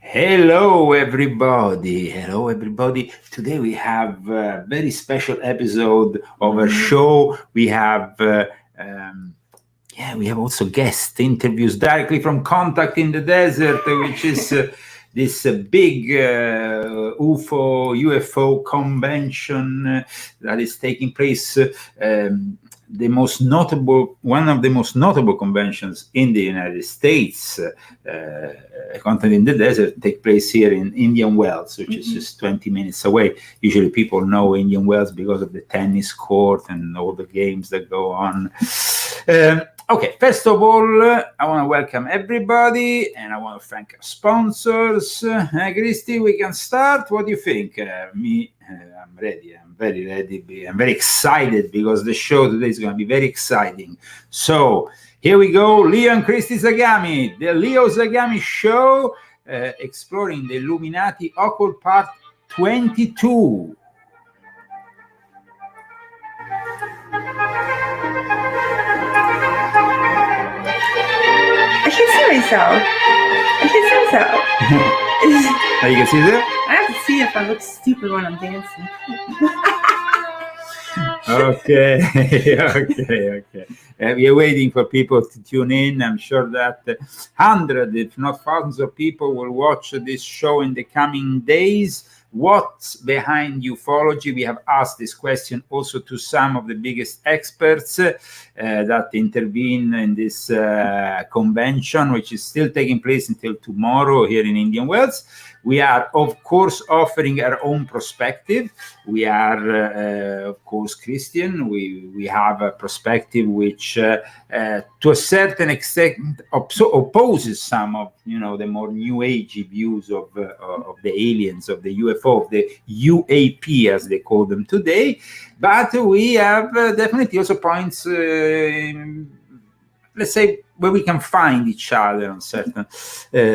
Hello, everybody. Hello, everybody. Today we have a very special episode of a show. We have, we have also guest interviews directly from Contact in the Desert, which is this big UFO convention that is taking place. One of the most notable conventions in the United States, Contact in the Desert, take place here in Indian Wells, which is just 20 minutes away. Usually people know Indian Wells because of the tennis court and all the games that go on. Okay, first of all, I want to welcome everybody and I want to thank our sponsors. Christy, we can start. What do you think? I'm ready. I'm very ready. I'm very excited because the show today is going to be very exciting. So here we go. Leo and Christy Zagami, the Leo Zagami show, exploring the Illuminati Occult Part 22. I can see myself. Oh, you can see that? I have to see if I look stupid when I'm dancing. Okay. We are waiting for people to tune in. I'm sure that hundreds, if not thousands of people will watch this show in the coming days. What's behind ufology? We have asked this question also to some of the biggest experts that intervene in this convention, which is still taking place until tomorrow here in Indian Wells. We are, of course, offering our own perspective. We are, of course, Christian. We have a perspective which, to a certain extent, opposes some of the more new agey views of the aliens, of the UFO, of the UAP, as they call them today. But we have definitely also points, let's say, where we can find each other on certain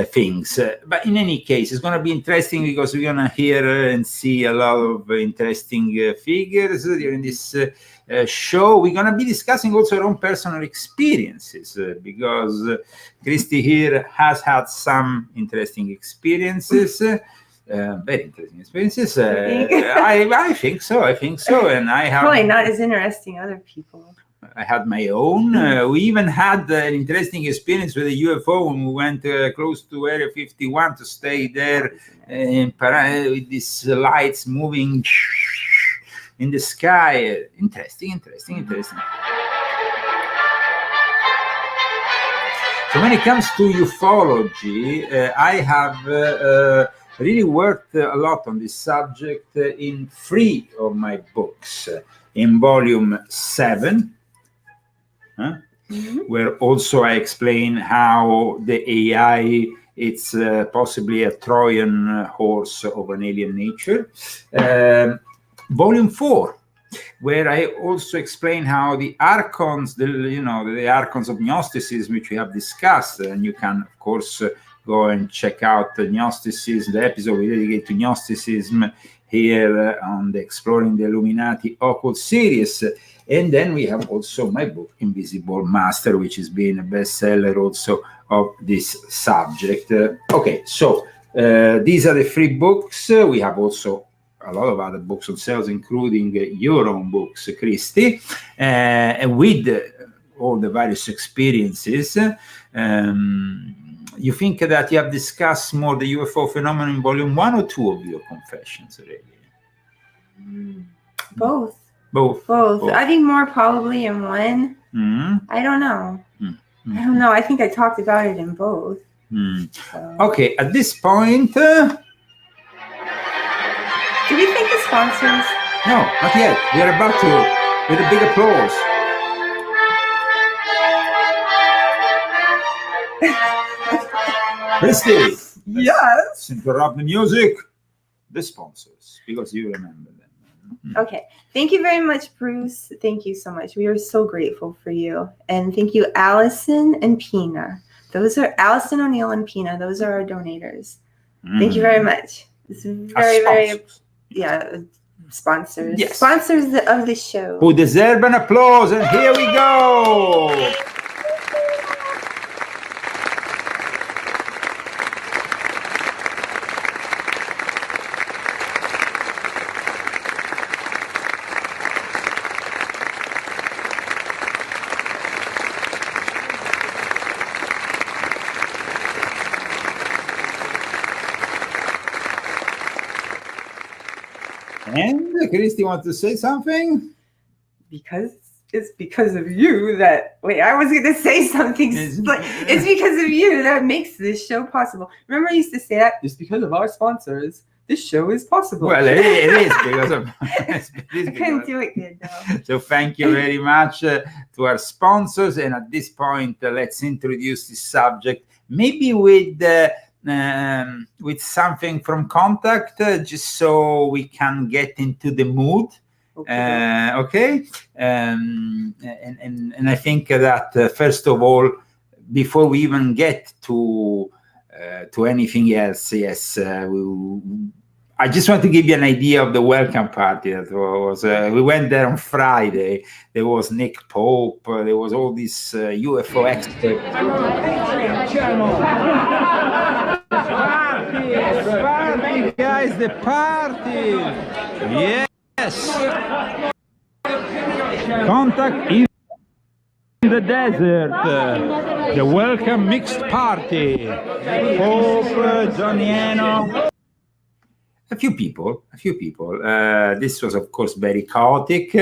things. But in any case, it's going to be interesting because we're going to hear and see a lot of interesting figures during this show. We're going to be discussing also our own personal experiences because Christy here has had some interesting experiences. Very interesting experiences. I think so. And I have probably not as interesting other people. I had my own. We even had an interesting experience with a UFO when we went close to Area 51 to stay there with these lights moving in the sky. Interesting. So when it comes to ufology, I have really worked a lot on this subject in 3 of my books. In volume 7, where also I explain how the AI it's possibly a Trojan horse of an alien nature. Volume 4, where I also explain how the archons, the archons of Gnosticism, which we have discussed, and you can of course go and check out the Gnosticism, the episode we dedicate to Gnosticism here on the Exploring the Illuminati Occult series. And then we have also my book, Invisible Master, which has been a bestseller also of this subject. Okay, so these are the 3 books. We have also a lot of other books on sales, including your own books, Christy, with all the various experiences. You think that you have discussed more the UFO phenomenon in volume 1 or 2 of your confessions already? Both. Both. I think more probably in 1. I don't know. I don't know. I think I talked about it in both. So. Okay, at this point... Do we thank the sponsors? No, not yet. We are about to, with a big applause. Christy, yes. Interrupt the music. The sponsors, because you remember them. Okay. Thank you very much, Bruce. Thank you so much. We are so grateful for you. And thank you, Allison and Pina. Those are Allison O'Neill and Pina. Those are our donators. Thank you very much. It's very, sponsors. Yes. Sponsors of the show. Who deserve an applause. And here we go. And Christy wants to say something? Because it's because of you that, wait, I was going to say something. It's because of you that makes this show possible. Remember I used to say that? It's because of our sponsors. This show is possible. Well, it is because of... I couldn't do it good, though. So thank you very much to our sponsors. And at this point, let's introduce this subject, maybe with something from Contact, just so we can get into the mood. Okay. And I think that first of all, before we even get to anything else, yes, I just want to give you an idea of the welcome party that was. We went there on Friday. There was Nick Pope. There was all these UFO experts. Party, guys, the party. Yes. Contact in the desert. The welcome mixed party. Pope, Zagamiano. A few people. This was, of course, very chaotic,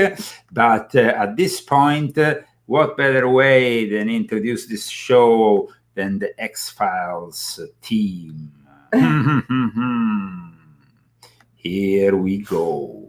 but at this point, what better way than introduce this show than the X-Files team? Here we go.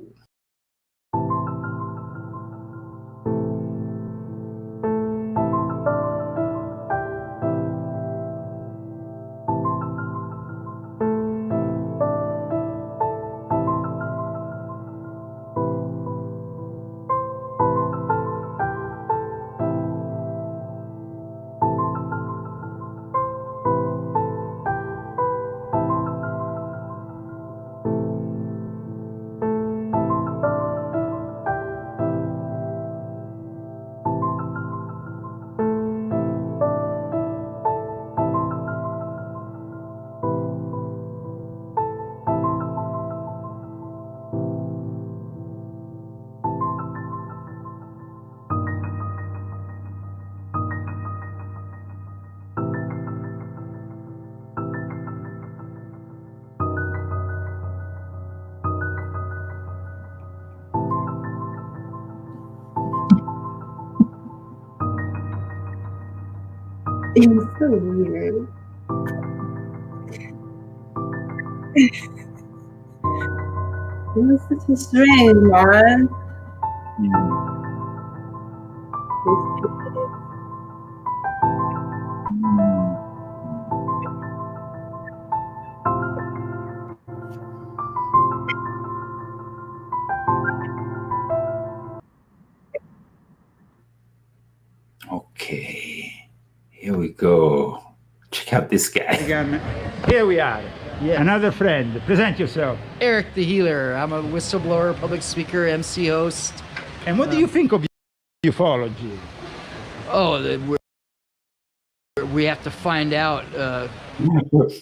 It was so weird. It was such a strange one. Okay, here we go. Check out this guy. Here we are. Yeah. Another friend. Present yourself. Eric the Healer. I'm a whistleblower, public speaker, MC host. And what do you think of ufology? Oh, we have to find out.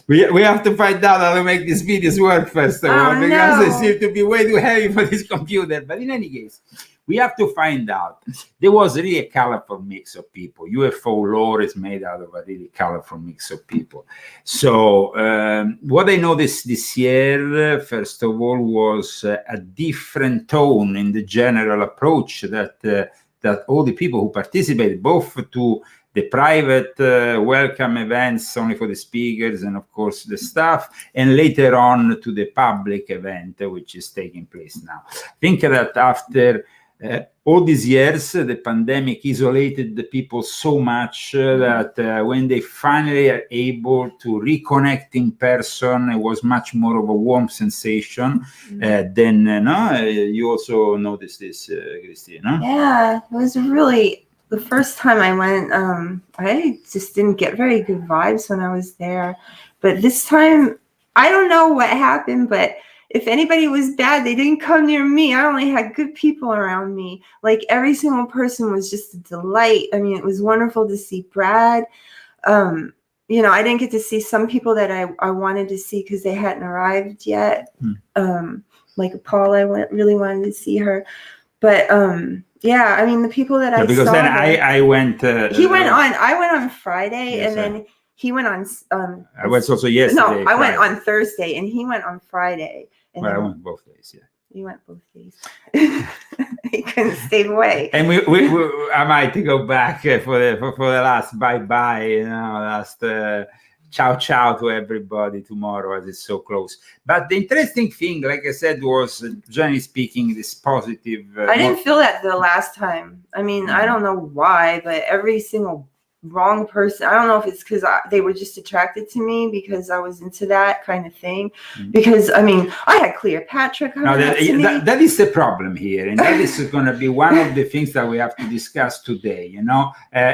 We have to find out how to make these videos work first of all, because they seem to be way too heavy for this computer. But in any case, we have to find out. There was really a colorful mix of people. UFO lore is made out of a really colorful mix of people. So what I noticed this year, first of all, was a different tone in the general approach that all the people who participated, both to the private welcome events only for the speakers and of course the staff, and later on to the public event, which is taking place now. I think that after all these years, the pandemic isolated the people so much that when they finally are able to reconnect in person, it was much more of a warm sensation. Then you also noticed this, Christy, no? Yeah, it was really, the first time I went, I just didn't get very good vibes when I was there. But this time, I don't know what happened, but if anybody was bad, they didn't come near me. I only had good people around me. Like every single person was just a delight. I mean, it was wonderful to see Brad. You know, I didn't get to see some people that I wanted to see because they hadn't arrived yet. Like Paul, really wanted to see her. But yeah, I mean, the people that I because saw. Then I went. He went on. I went on Friday, yes, and then he went on. I went also yesterday. No, I went on Thursday, and he went on Friday. And well, I went both days. Yeah. You went both days. He couldn't stay away. And I might go back for the last bye-bye, last ciao to everybody tomorrow, as it's so close. But the interesting thing, like I said, was generally speaking, this positive. I didn't feel that the last time. I mean, I don't know why, but every single wrong person, I don't know if it's because they were just attracted to me because I was into that kind of thing. Because I mean, I had Cleopatra coming up to me. That is the problem here, and that is going to be one of the things that we have to discuss today.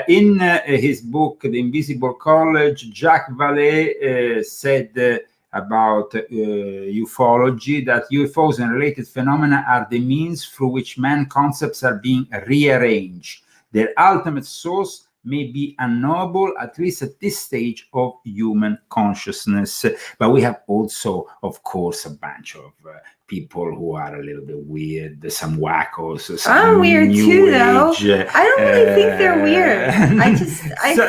In his book The Invisible College, Jacques Vallée said about ufology that UFOs and related phenomena are the means through which man concepts are being rearranged. Their ultimate source may be unknowable, at least at this stage of human consciousness. But we have also, of course, a bunch of people who are a little bit weird, some wackos. I'm weird too, though. I don't really think they're weird.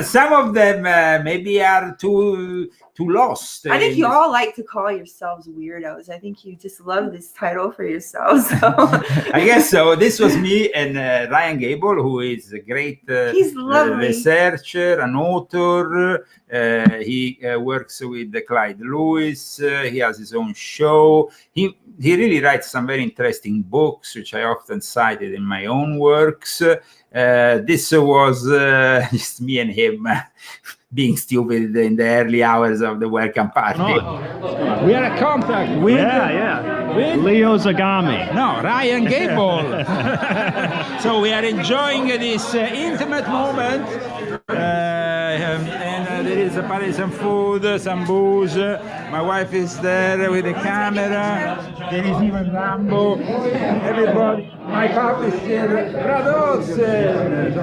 Some of them maybe are too lost. I think you all like to call yourselves weirdos. I think you just love this title for yourselves. So. I guess so. This was me and Ryan Gable, who is a great researcher, an author. He works with Clyde Lewis. He has his own show. He really writes some very interesting books, which I often cited in my own works. This was just me and him being stupid in the early hours of the welcome party. No. We are in contact with... With Leo Zagami. No, Ryan Gable. So we are enjoying this intimate moment. And there is apparently some food, some booze. My wife is there with the camera. There is even Rambo. Everybody. My publisher, Radosen.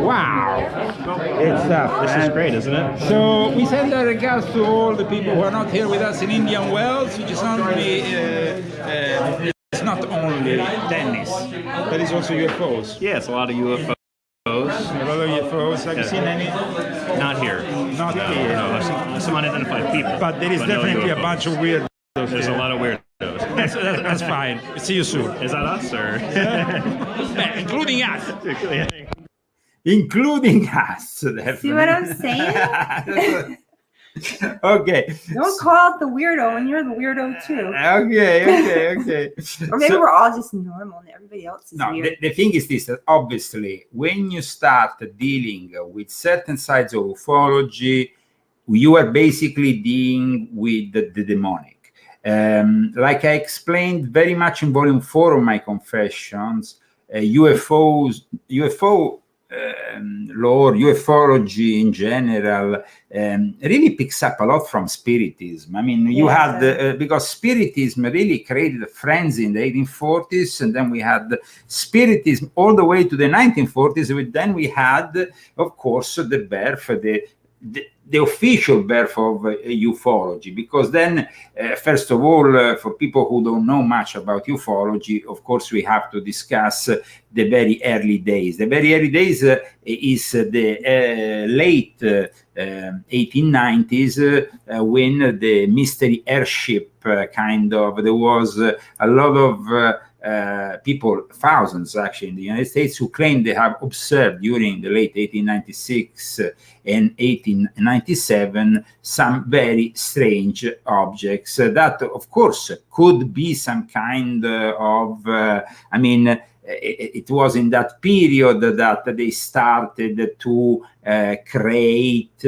Wow. It's up. This is great, isn't it? So we send our regards to all the people who are not here with us in Indian Wells, which is only it's not only tennis, but it's also UFOs. Yeah, it's a lot of UFOs. A lot of UFOs. Have you seen any? Not here. Not here. No, some unidentified people. But there is definitely no a bunch of weirdos. There's a lot of weirdos. That's fine. See you soon. Is that us, or? Including us. Including us. Definitely. See what I'm saying? Okay. Don't call out the weirdo when you're the weirdo too. Okay. Or maybe we're all just normal and everybody else is weird. The thing is this, that obviously when you start dealing with certain sides of ufology, you are basically dealing with the demonic. Like I explained very much in volume 4 of my Confessions, UFO lore, ufology in general, really picks up a lot from Spiritism. I mean, you had, because Spiritism really created a frenzy in the 1840s, and then we had Spiritism all the way to the 1940s, and then we had, of course, the birth, the official birth of ufology, because then, first of all, for people who don't know much about ufology, of course, we have to discuss the very early days. The very early days is the late 1890s, when the mystery airship there was a lot of people, thousands actually, in the United States, who claim they have observed during the late 1896 and 1897 some very strange objects that, of course, could be some kind of, it was in that period that they started to create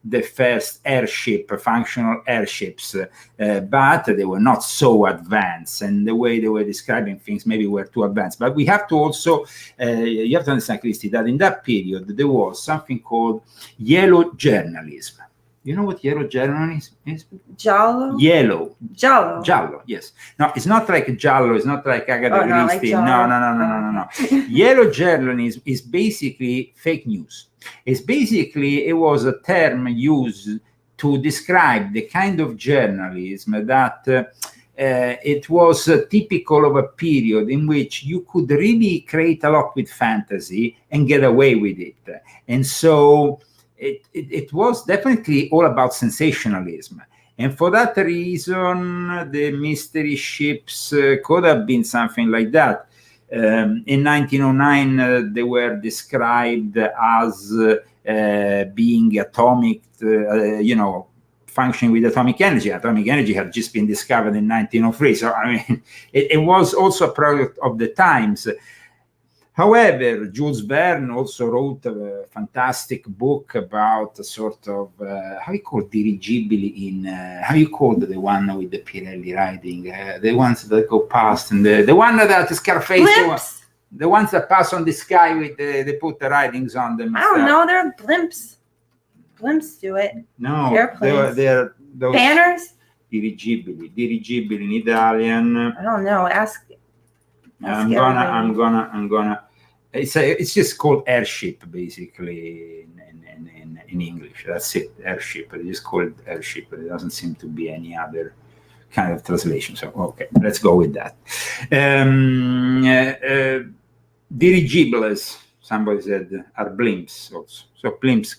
the first airship, functional airships, but they were not so advanced, and the way they were describing things maybe were too advanced. But we have to also, you have to understand, Christy, that in that period there was something called yellow journalism. You know what yellow journalism is? Giallo? Yellow. Giallo. Giallo, yes. No, it's not like Giallo, it's not like Agatha Christie. Like no. Yellow journalism is basically fake news. It was a term used to describe the kind of journalism that it was typical of a period in which you could really create a lot with fantasy and get away with it. And so it was definitely all about sensationalism. And for that reason, the mystery ships could have been something like that. In 1909, they were described as being atomic, functioning with atomic energy. Atomic energy had just been discovered in 1903. So, I mean, it was also a product of the times. However, Jules Verne also wrote a fantastic book about a sort of, how you call dirigibili in, how you call the one with the Pirelli riding, the ones that go past, and the one that Scarface, the ones that pass on the sky with they put the writings on them. I don't know, they're blimps. Blimps do it. No, airplanes. They're those Banners? Dirigibili in Italian. I don't know, ask I'm gonna. It's just called airship, basically, in English. That's it, airship. They just call it airship. There doesn't seem to be any other kind of translation. So, okay, let's go with that. Dirigibles, somebody said, are blimps also. So blimps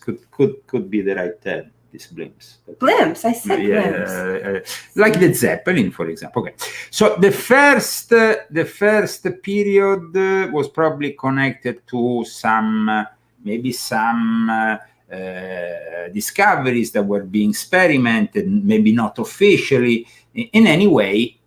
could be the right term. These blimps. Blimps, I said blimps. Like the Zeppelin, for example. Okay, so the first period was probably connected to maybe some discoveries that were being experimented, maybe not officially. In any way,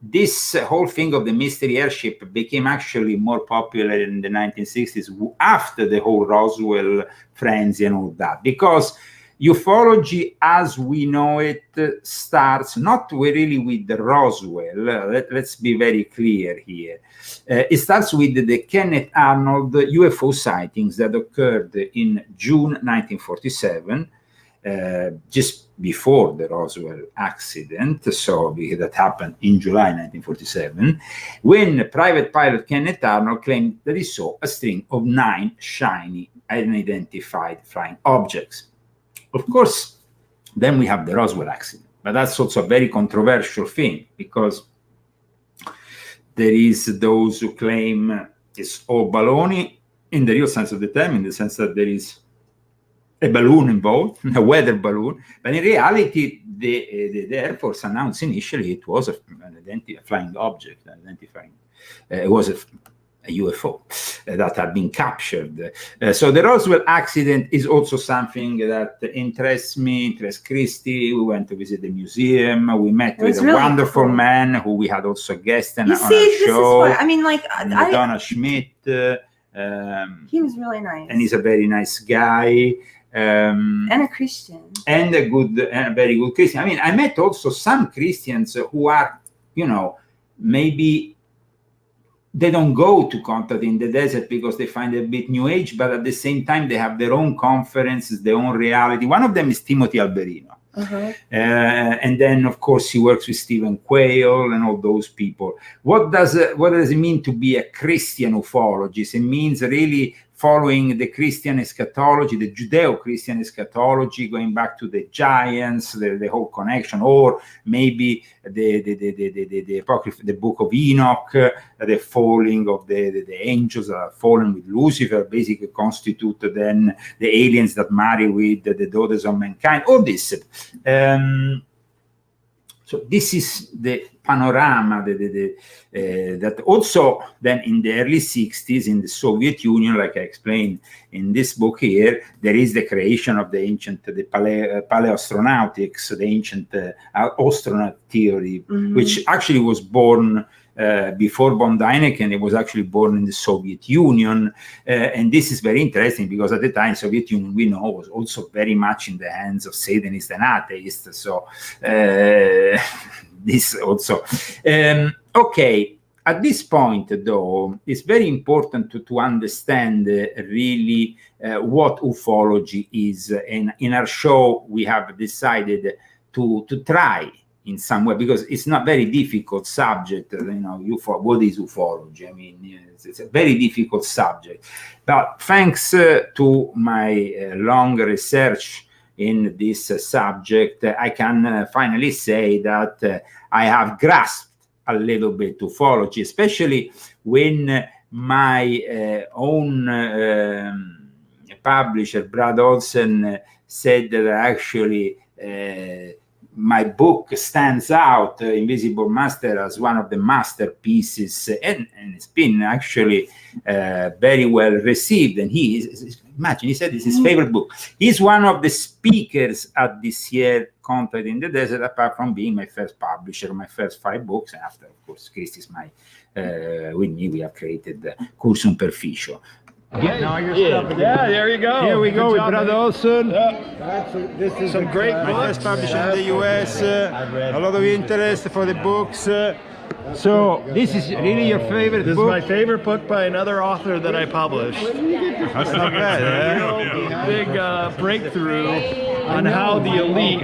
this whole thing of the mystery airship became actually more popular in the 1960s after the whole Roswell frenzy and all that, because ufology as we know it starts not really with the Roswell. Let's be very clear here. It starts with the Kenneth Arnold UFO sightings that occurred in June 1947, just before the Roswell accident. So that happened in July 1947, when private pilot Kenneth Arnold claimed that he saw a string of 9 shiny unidentified flying objects. Of course, then we have the Roswell accident, but that's also a very controversial thing, because there is those who claim it's all baloney in the real sense of the term, in the sense that there is a balloon involved, a weather balloon, but in reality, the Air Force announced initially it was a flying object, identifying. It was a UFO that had been captured. So the Roswell accident is also something that interests me, interests Christy. We went to visit the museum. We met with a really wonderful man who we had also guest on our show. This is what, I mean, like, Donna Schmidt. He was really nice. And he's a very nice guy. And a Christian. And a very good Christian. I mean, I met also some Christians who are, maybe they don't go to contact in the desert because they find it a bit new age, but at the same time, they have their own conferences, their own reality. One of them is Timothy Alberino. And then, of course, he works with Stephen Quayle and all those people. What does it mean to be a Christian ufologist? It means really following the Christian eschatology, the Judeo-Christian eschatology, going back to the giants, the whole connection, or maybe the Apocrypha, the Book of Enoch, the falling of the angels that are fallen with Lucifer, basically constitute then the aliens that marry with the daughters of mankind. All this. So this is the panorama that also then in the early 60s in the Soviet Union, like I explained in this book here, there is the creation of the ancient, the paleoastronautics, the ancient astronaut theory, which actually was born before von Däniken. It was actually born in the Soviet Union. And this is very interesting because at the time, Soviet Union, we know, was also very much in the hands of Satanists and atheists. So this also. Okay, at this point, though, it's very important to understand really what ufology is. And in our show, we have decided to try in some way, because it's not very difficult subject, what is ufology? I mean, it's a very difficult subject. But thanks to my long research in this subject, I can finally say that I have grasped a little bit ufology, especially when my own publisher, Brad Olsen, said that I actually my book stands out, Invisible Master, as one of the masterpieces, and it's been actually very well received. And imagine, he said it's his favorite book. He's one of the speakers at this year Contact in the Desert, apart from being my first publisher, my first 5 books. And after, of course, Christie's with me, we have created the Cursum Perficio. There you go. Here we go with Brad Olson. This is some great books. First published in the US. A lot of interest for the books. So this is really your favorite This book? is my favorite book by another author that I published. That's not bad, Big breakthrough on how the elite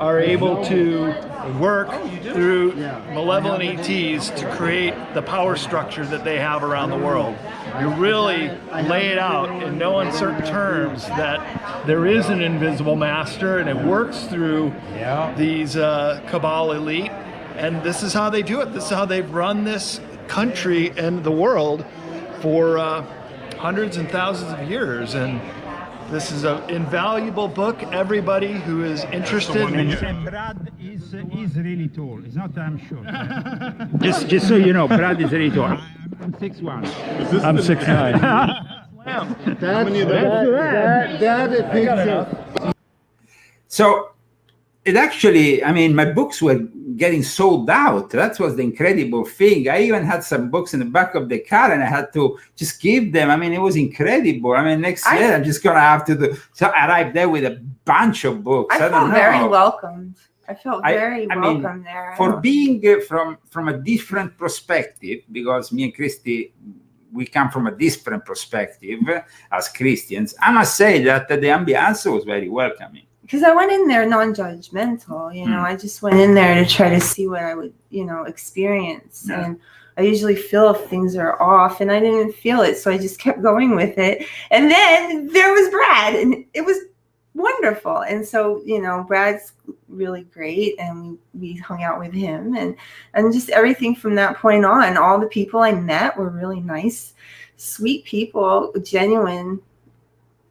are able to work through malevolent ETs to create the power structure that they have around the world. You really lay it out in no uncertain terms that there is an invisible master, and it works through these cabal elite, and this is how they do it. This is how they've run this country and the world for hundreds and thousands of years. And this is an invaluable book. Everybody who is interested in Brad is really tall. It's not I'm short. just so you know, Brad is really tall. I'm 6'1". I'm 6'9". That's a picture. So it actually, I mean, my books were getting sold out. That was the incredible thing. I even had some books in the back of the car and I had to just give them. I mean, it was incredible. I mean, next year I'm just going to have to do. So I arrived there with a bunch of books. I felt very welcomed. I felt very welcome there. For being from a different perspective, because me and Christy, we come from a different perspective as Christians, I must say that the ambiance was very welcoming. Because I went in there non-judgmental, you know, I just went in there to try to see what I would, you know, experience. Yeah. And I usually feel if things are off, and I didn't feel it, so I just kept going with it. And then there was Brad, and it was wonderful. And so, you know, Brad's really great, and we hung out with him, and just everything from that point on. All the people I met were really nice, sweet people, genuine.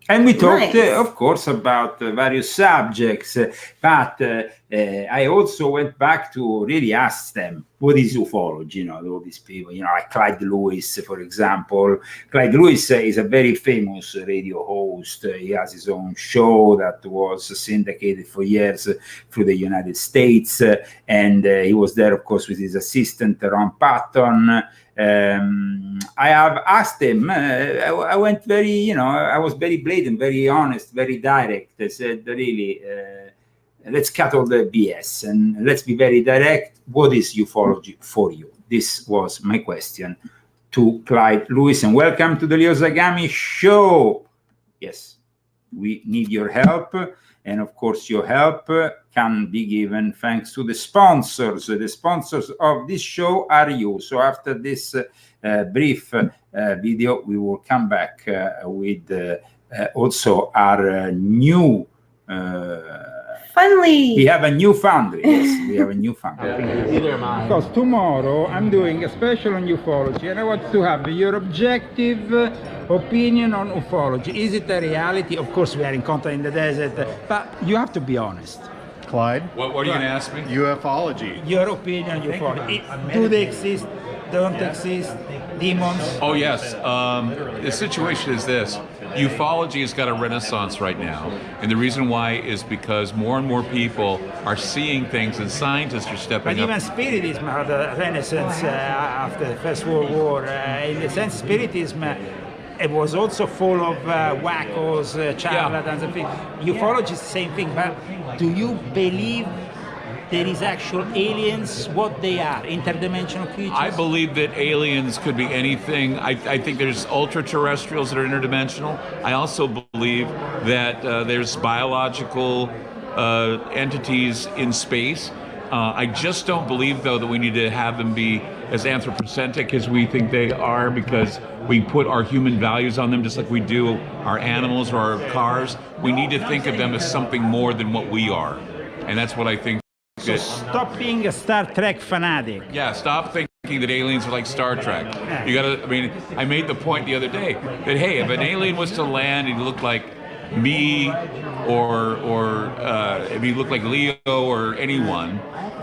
And we talked, of course, about various subjects, but I also went back to really ask them, what is ufology? You know, all these people, you know, like Clyde Lewis, for example. Clyde Lewis is a very famous radio host. He has his own show that was syndicated for years through the United States. And he was there, of course, with his assistant, Ron Patton. I have asked him, I went very, you know, I was very blatant, very honest, very direct. I said, really, let's cut all the BS and let's be very direct. What is ufology for you? This was my question to Clyde Lewis, and welcome to the Leo Zagami show. Yes, we need your help. And of course, your help can be given thanks to the sponsors. The sponsors of this show are you. So after this brief video, we will come back with also our new Finally, we have a new foundry. Yes, we have a new foundry. Because tomorrow I'm doing a special on ufology, and I want to have your objective opinion on ufology. Is it a reality? Of course, we are in Contact in the Desert, but you have to be honest. Clyde, what are you going to ask me? UFOlogy. Your opinion on ufology. Do they exist? Don't exist? Demons? Oh, yes. The situation is this. Ufology has got a renaissance right now, and the reason why is because more and more people are seeing things, and scientists are stepping up. But even Spiritism had a renaissance after the First World War. In the sense, Spiritism it was also full of wackos, charlatans, and things. Ufology is the same thing, but do you believe there is actual aliens, what they are, interdimensional creatures? I believe that aliens could be anything. I think there's ultra-terrestrials that are interdimensional. I also believe that there's biological entities in space. I just don't believe, though, that we need to have them be as anthropocentric as we think they are, because we put our human values on them just like we do our animals or our cars. We need to think of them as something more than what we are. And that's what I think. So stop being a Star Trek fanatic. Yeah, stop thinking that aliens are like Star Trek. You gotta, I mean, I made the point the other day that, hey, if an alien was to land and he looked like me or if he looked like Leo or anyone,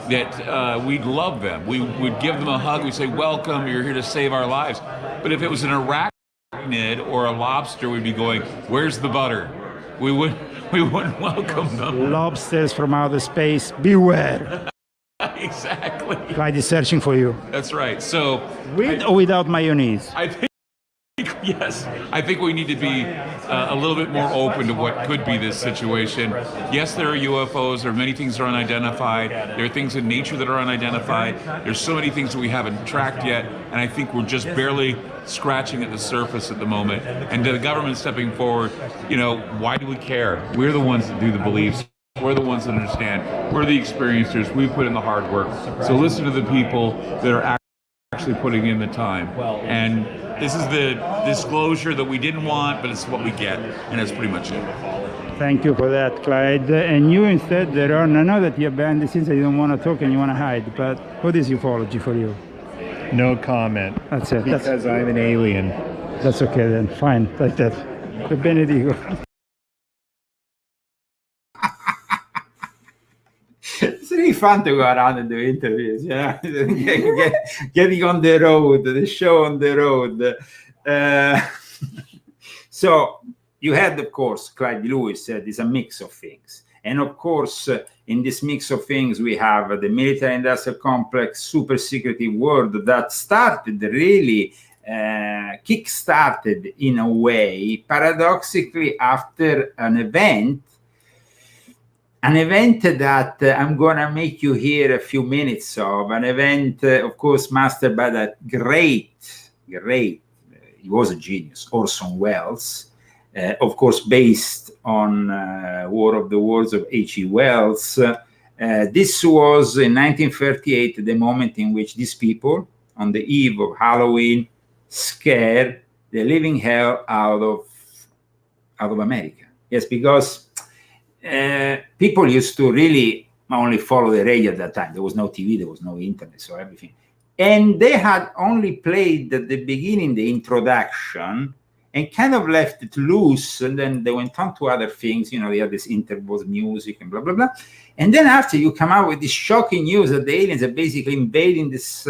that we'd love them. We would give them a hug. We'd say, welcome, you're here to save our lives. But if it was an arachnid or a lobster, we'd be going, where's the butter? We wouldn't welcome them. Lobsters from outer space, beware. Exactly. Clyde is searching for you. That's right. So, With or without mayonnaise? I think, yes, I think we need to be a little bit more open to what could be this situation. Yes, there are UFOs. There are many things that are unidentified. There are things in nature that are unidentified. There's so many things that we haven't tracked yet, and I think we're just barely scratching at the surface at the moment. And the government stepping forward, you know, why do we care? We're the ones that do the beliefs. We're the ones that understand. We're the experiencers. We put in the hard work. So listen to the people that are actually putting in the time. And this is the disclosure that we didn't want, but it's what we get. And that's pretty much it. Thank you for that, Clyde. And you instead, Ron, I know that you're behind the scenes and you don't want to talk and you want to hide, but what is ufology for you? No comment. That's it. Because I'm an alien. That's okay then. Fine, like that. The Benedigo. It's really fun to go around and do interviews, yeah. Getting on the road, the show on the road. So you had, of course, Clyde Lewis said it's a mix of things. And of course, in this mix of things, we have the military-industrial complex, super secretive world that started really, kick-started in a way, paradoxically, after an event that I'm going to make you hear a few minutes of, an event, of course, mastered by that great, he was a genius, Orson Welles, of course, based on War of the Worlds of H.G. Wells. This was in 1938, the moment in which these people, on the eve of Halloween, scared the living hell out of America. Yes, because people used to really only follow the radio at that time. There was no TV, there was no internet, so everything. And they had only played at the beginning the introduction and kind of left it loose, and then they went on to other things. You know, they had this intervals music and blah, blah, blah. And then after you come out with this shocking news that the aliens are basically invading this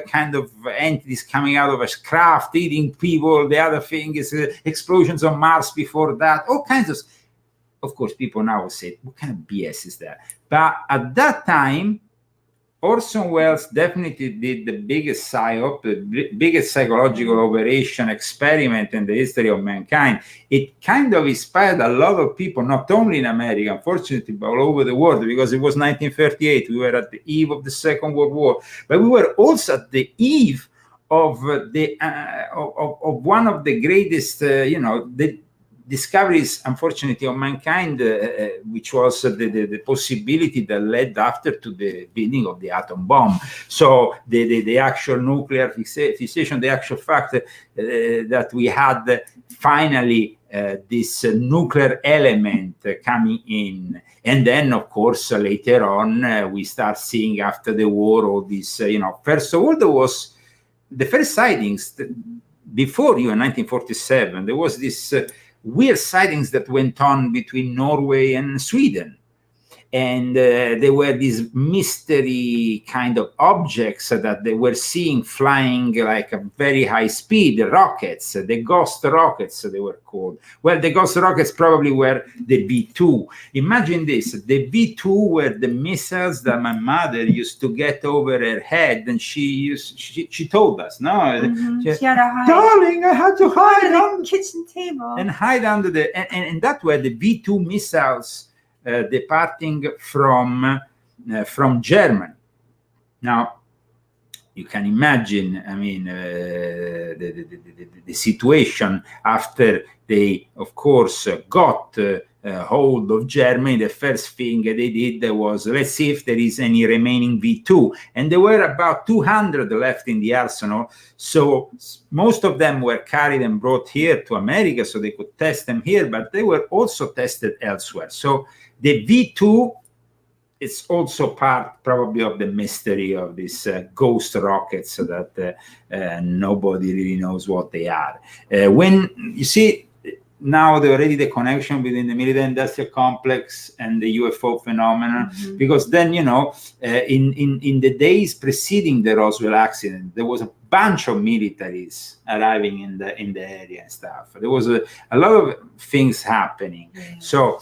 kind of entities coming out of a craft, eating people. The other thing is explosions on Mars before that, all kinds of course, people now will say, what kind of BS is that? But at that time, Orson Welles definitely did the biggest psyop, the biggest psychological operation experiment in the history of mankind. It kind of inspired a lot of people, not only in America, unfortunately, but all over the world, because it was 1938. We were at the eve of the Second World War, but we were also at the eve of of one of the greatest, the discoveries, unfortunately, of mankind, which was the possibility that led after to the building of the atom bomb. So the actual nuclear fixation, the actual fact that we had finally this nuclear element coming in. And then, of course, later on, we start seeing after the war all this, first of all, there was the first sightings before in 1947, there was this weird sightings that went on between Norway and Sweden. And there were these mystery kind of objects that they were seeing flying like a very high speed, rockets, the ghost rockets they were called. Well, the ghost rockets probably were the V2. Imagine this, the V2 were the missiles that my mother used to get over her head, and she told us, no? Mm-hmm. She had to hide. Darling, I had to hide on the kitchen table. And hide under and that were the V2 missiles departing from Germany. Now, you can imagine, I mean, the situation after they, of course, got hold of Germany. The first thing they did was, let's see if there is any remaining V2. And there were about 200 left in the arsenal. So most of them were carried and brought here to America so they could test them here, but they were also tested elsewhere. So the V2 is also part probably of the mystery of these ghost rockets, so that nobody really knows what they are. When you see, now already the connection between the military-industrial complex and the UFO phenomenon, because then, in the days preceding the Roswell accident, there was a bunch of militaries arriving in the area and stuff. There was a lot of things happening. So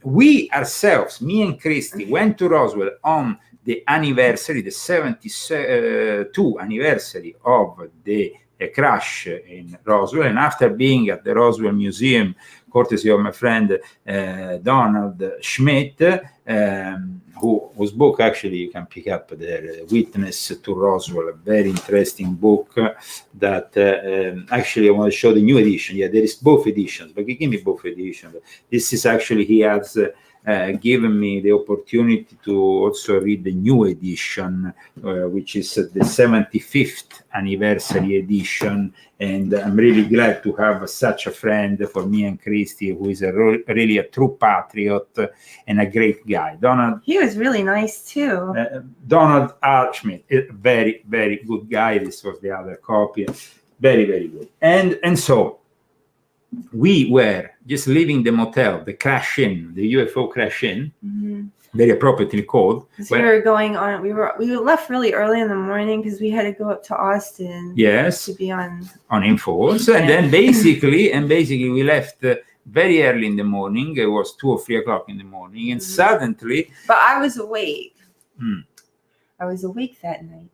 we ourselves, me and Christy, went to Roswell on the anniversary, the 72 anniversary of the crash in Roswell, and after being at the Roswell Museum, courtesy of my friend Donald Schmidt, whose book actually you can pick up there, Witness to Roswell, a very interesting book that actually I want to show the new edition. Yeah, there is both editions, but give me both editions. This is actually, he has given me the opportunity to also read the new edition, which is the 75th anniversary edition. And I'm really glad to have such a friend for me and Christy, who is really a true patriot and a great guy. Donald. He was really nice too. Donald R. Schmidt, a very, very good guy. This was the other copy. Very, very good. And so we were just leaving the motel, the crash-in, the UFO crash-in, very appropriately called. We were going on. We left really early in the morning because we had to go up to Austin. Yes, to be on Infowars, and then basically we left very early in the morning. It was 2 or 3 o'clock in the morning, and suddenly. But I was awake. I was awake that night,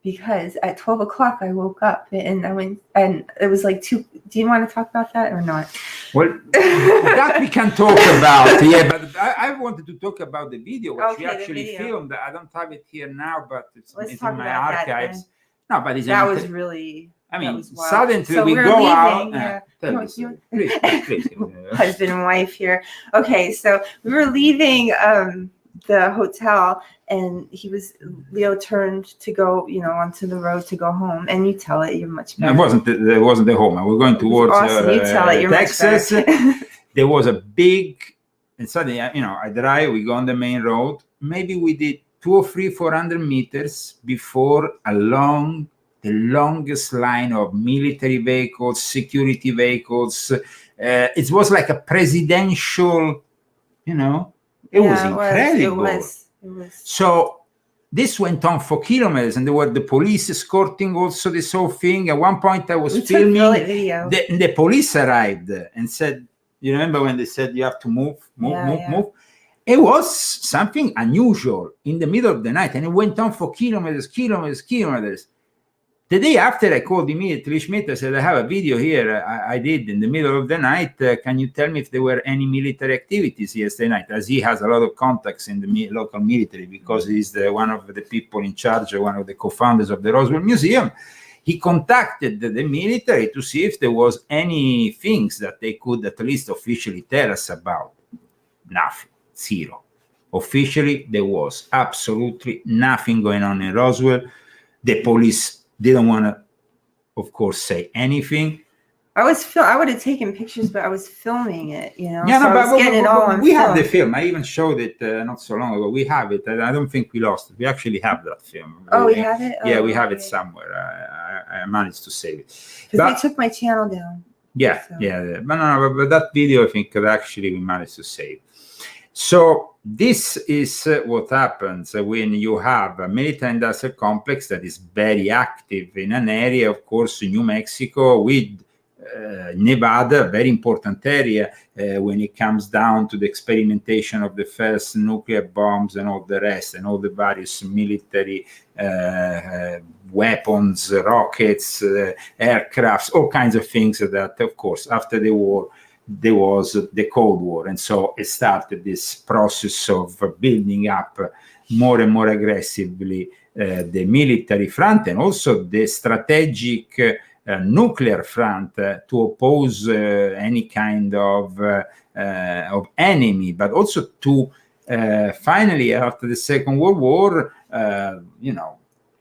because at 12 o'clock I woke up and I went, and it was like 2. Do you want to talk about that or not? Well, that we can talk about. Yeah, but I wanted to talk about the video, which we actually filmed. I don't have it here now, but it's in my archives. No, but it's that was really. I mean, suddenly so we go out. Please. Husband and wife here. Okay, so we were leaving the hotel, and Leo turned to go, onto the road to go home. And you tell it, you're much better. It wasn't the home. We were going towards you tell it, you're Texas. Much better. There was a big, and suddenly, I drive, we go on the main road. Maybe we did 200 or 300, 400 meters before along the longest line of military vehicles, security vehicles. It was like a presidential, It was incredible. It was. So this went on for kilometers, and there were the police escorting also this whole thing. At one point I was filming. The police arrived and said, you remember when they said you have to move? It was something unusual in the middle of the night, and it went on for kilometers. The day after, I called immediately Schmidt. I said, I have a video here I did in the middle of the night. Can you tell me if there were any military activities yesterday night? As he has a lot of contacts in the local military, because he's one of the people in charge, one of the co-founders of the Roswell Museum. He contacted the military to see if there was any things that they could at least officially tell us about. Nothing. Zero. Officially, there was absolutely nothing going on in Roswell. The police didn't want to, of course, say anything. I would have taken pictures, but I was filming it, Yeah, so I was getting it all on we film. have the film. I even showed it not so long ago. We have it. I don't think we lost it. We actually have that film. Oh, we have it? Yeah, we have it somewhere. I managed to save it. Because they took my channel down. Yeah, so. Yeah. But that video, I think, actually we managed to save. So this is what happens when you have a military-industrial complex that is very active in an area, of course, in New Mexico, with Nevada, a very important area when it comes down to the experimentation of the first nuclear bombs and all the rest, and all the various military weapons, rockets, aircrafts, all kinds of things that, of course, after the war, there was the Cold War, and so it started this process of building up more and more aggressively the military front, and also the strategic nuclear front to oppose any kind of enemy, but also to finally, after the Second World War,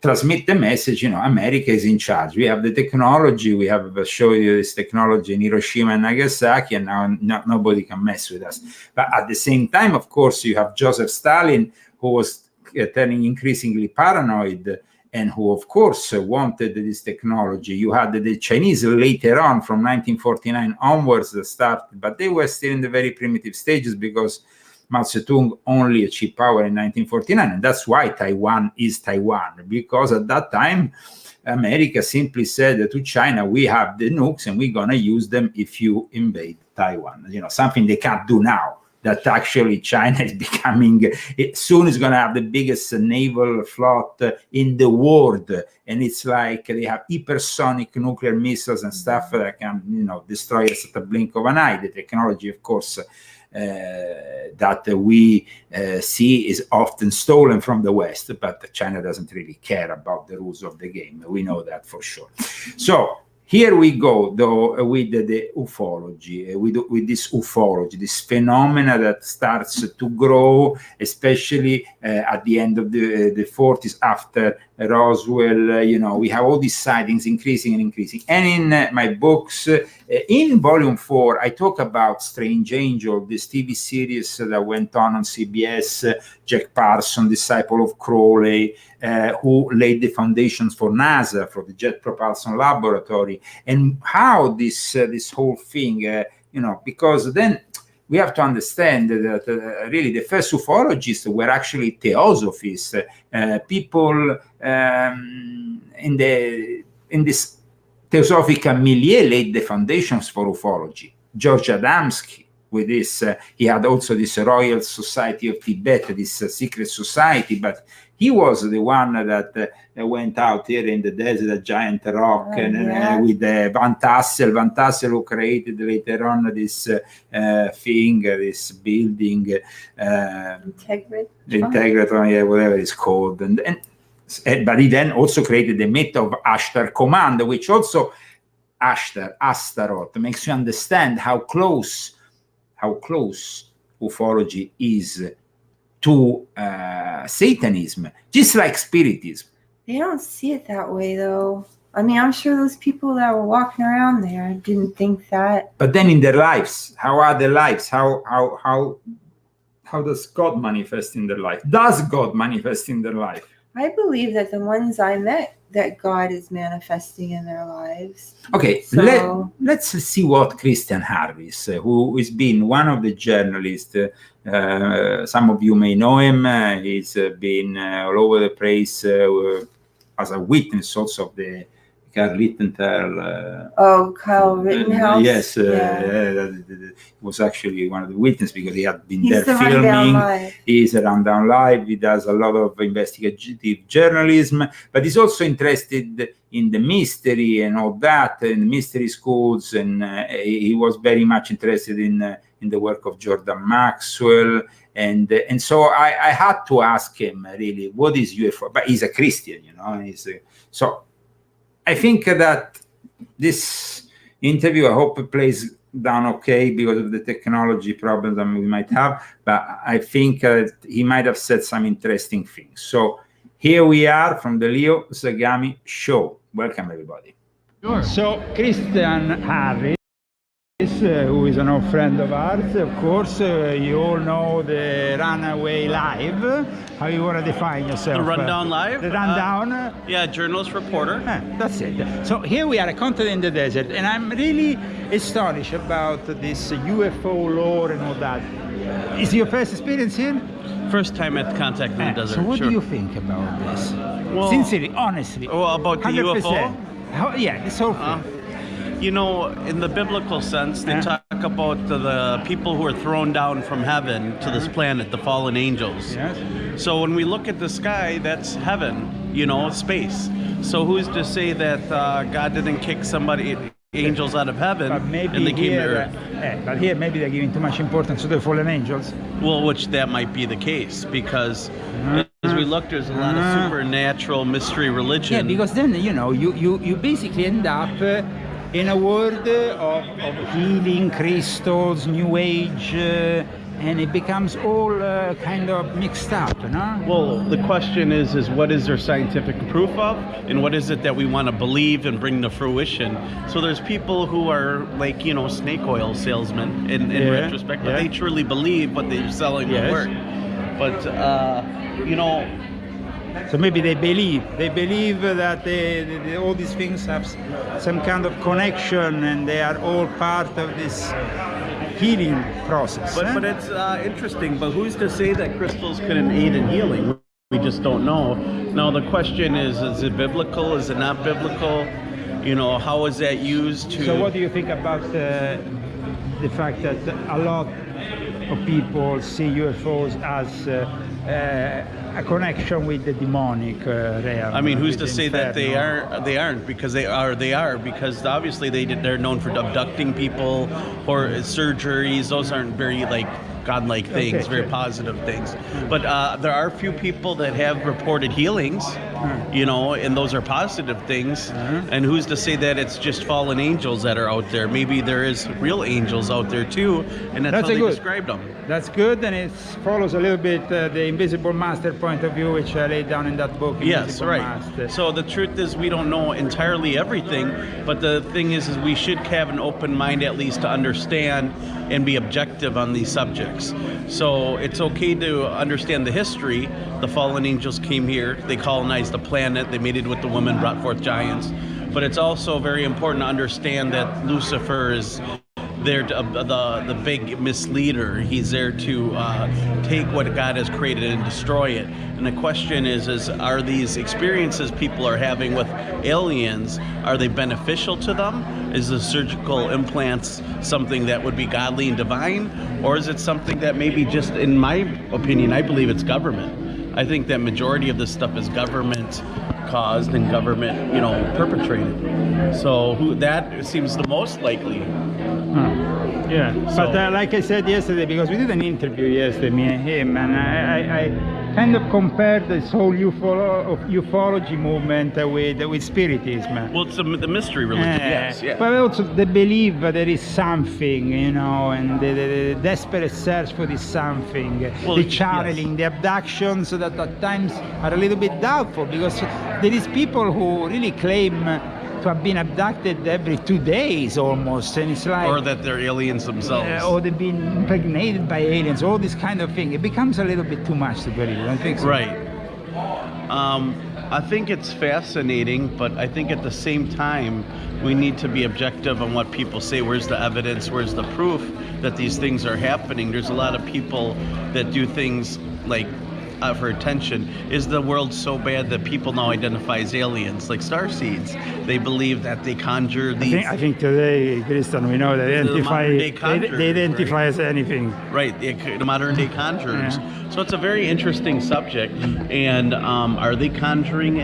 transmit the message, America is in charge. We have the technology. We have shown you this technology in Hiroshima and Nagasaki, and now nobody can mess with us. But at the same time, of course, you have Joseph Stalin, who was turning increasingly paranoid and who, of course, wanted this technology. You had the Chinese later on, from 1949 onwards, that started, but they were still in the very primitive stages because Mao Zedong only achieved power in 1949, and that's why Taiwan is Taiwan, because at that time, America simply said to China, we have the nukes and we're going to use them if you invade Taiwan. You know, something they can't do now. That actually China is becoming, soon is going to have the biggest naval float in the world. And it's like they have hypersonic nuclear missiles and stuff that can, you know, destroy us at the blink of an eye. The technology, of course, that we see is often stolen from the West, but China doesn't really care about the rules of the game. We know that for sure. So here we go, though, with the ufology, with this ufology, this phenomena that starts to grow, especially at the end of the 40s after Roswell. You know, we have all these sightings increasing and increasing. And in my books, in volume 4, I talk about Strange Angel, this TV series that went on CBS, Jack Parson, disciple of Crowley, who laid the foundations for NASA, for the Jet Propulsion Laboratory, and how this whole thing, you know, because then we have to understand that really the first ufologists were actually theosophists, people in this theosophical milieu laid the foundations for ufology. George Adamski, with this, he had also this Royal Society of Tibet, this secret society, but he was the one that went out here in the desert, a giant rock, with Van Tassel, who created later on this thing, this building, Integratron, yeah, whatever it's called, but he then also created the myth of Ashtar Command, which also Astaroth makes you understand how close ufology is to Satanism, just like Spiritism. They don't see it that way, though. I mean, I'm sure those people that were walking around there didn't think that. But then in their lives, how are their lives? How does God manifest in their life? Does God manifest in their life? I believe that the ones I met, that God is manifesting in their lives. Okay, so, let's see what Christian Harris, who has been one of the journalists, some of you may know him, he's been all over the place as a witness also of the Carl Littenthal. Kyle Rittenhouse. Yes, was actually one of the witnesses because he had been there filming. He's a rundown live. He does a lot of investigative journalism, but he's also interested in the mystery and all that, in mystery schools, and he was very much interested in the work of Jordan Maxwell. And so I had to ask him really, what is UFO? But he's a Christian, you know. So I think that this interview, I hope it plays down okay because of the technology problems that we might have, but I think he might have said some interesting things. So here we are from the Leo Zagami show. Welcome, everybody. Sure. So Christian Harris, who is an old friend of ours, of course, you all know the Runaway Live. How you want to define yourself? The Rundown Live? The Rundown? Yeah, journalist, reporter. That's it. So here we are, a continent in the desert, and I'm really astonished about this UFO lore and all that. Is your first experience here? First time at contact in the desert. So what sure. do you think about this? Well, sincerely, honestly. Oh, about the 100%. UFO? Yeah, this whole thing. You know, in the biblical sense, they talk about the people who are thrown down from heaven to this planet, the fallen angels. Yes. So when we look at the sky, that's heaven, you know, space. So who's to say that God didn't kick angels out of heaven and they came to earth? But here maybe they're giving too much importance to the fallen angels. Well, which that might be the case, because as we look, there's a lot of supernatural mystery religion. Yeah, because then, you know, you basically end up in a world of healing, crystals, new age, and it becomes all kind of mixed up, no? Well, the question is what is there scientific proof of, and what is it that we want to believe and bring to fruition? So there's people who are like, you know, snake oil salesmen in retrospect, but they truly believe what they're selling will work. But, you know, So maybe they believe that all these things have some kind of connection, and they are all part of this healing process. But it's interesting. But who's to say that crystals couldn't aid in healing? We just don't know. Now the question is it biblical? Is it not biblical? You know, how is that used to... So what do you think about the fact that a lot of people see UFOs as a connection with the demonic realm? I mean, who's to say that they aren't? Because they are because obviously they're known for abducting people or surgeries. Those aren't very like godlike things, very positive things. But there are a few people that have reported healings, you know, and those are positive things. And who's to say that it's just fallen angels that are out there? Maybe there is real angels out there too, and that's how they described them. That's good, and it follows a little bit the Invisible Master point of view, which I laid down in that book. Yes, right. Master. So the truth is we don't know entirely everything, but the thing is we should have an open mind at least to understand and be objective on these subjects. So it's okay to understand the history. The fallen angels came here, they colonized the planet, they mated with the women, brought forth giants. But it's also very important to understand that Lucifer is there to, the big misleader. He's there to take what God has created and destroy it. And the question is are these experiences people are having with aliens, are they beneficial to them? Is the surgical implants something that would be godly and divine? Or is it something that maybe just, in my opinion, I believe it's government. I think that majority of this stuff is government caused and government, you know, perpetrated. So that seems the most likely. Yeah, so, but like I said yesterday, because we did an interview yesterday, me and him, and I kind of compared this whole ufology movement with spiritism. Well, it's the mystery religion, yes. But also the belief that there is something, you know, and the desperate search for this something, the channeling, the abductions that at times are a little bit doubtful, because there is people who really claim to have been abducted every 2 days almost, and it's like, or that they're aliens themselves, or they've been impregnated by aliens, all this kind of thing. It becomes a little bit too much to believe. I don't think so. Right. I think it's fascinating, but I think at the same time we need to be objective on what people say. Where's the evidence? Where's the proof that these things are happening? There's a lot of people that do things like for attention. Is the world so bad that people now identify as aliens, like starseeds? They believe that they conjure these. I think today, Christian, we know they identify as anything. Right, the modern day conjurers. Yeah. So it's a very interesting subject. And are they conjuring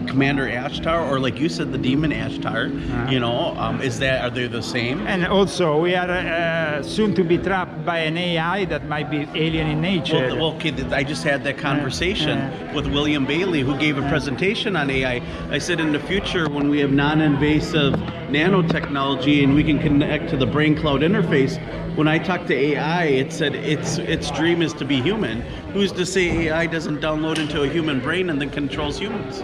Commander Ashtar, or like you said, the demon Ashtar? You know, are they the same? And also, we are soon to be trapped by an AI that might be alien in nature. Well, okay, I just had that conversation with William Bailey, who gave a presentation on AI. I said in the future, when we have non-invasive nanotechnology and we can connect to the brain cloud interface, when I talked to AI, it said its dream is to be human. Who's to say AI doesn't download into a human brain and then controls humans?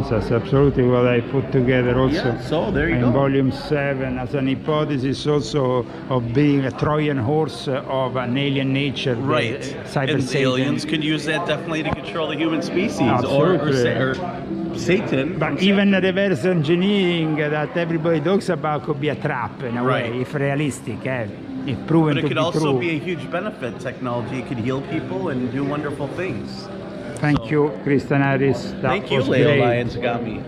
That's absolutely what I put together also. Yeah, so there you in go. Volume 7 as an hypothesis also of being a Trojan horse of an alien nature. Right. And aliens could use that definitely to control the human species, or Satan. But even the reverse engineering that everybody talks about could be a trap in a way, if realistic, if proven to be true. But it could also be a huge benefit, technology. It could heal people and do wonderful things. Thank you, Christian Harris. Thank you, Leola and Zagami.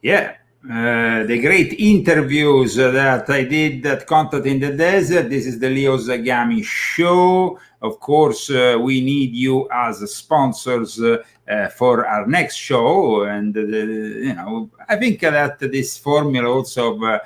Yeah, the great interviews that I did at Contact in the Desert. This is the Leo Zagami show. Of course, we need you as sponsors for our next show. And, you know, I think that this formula also of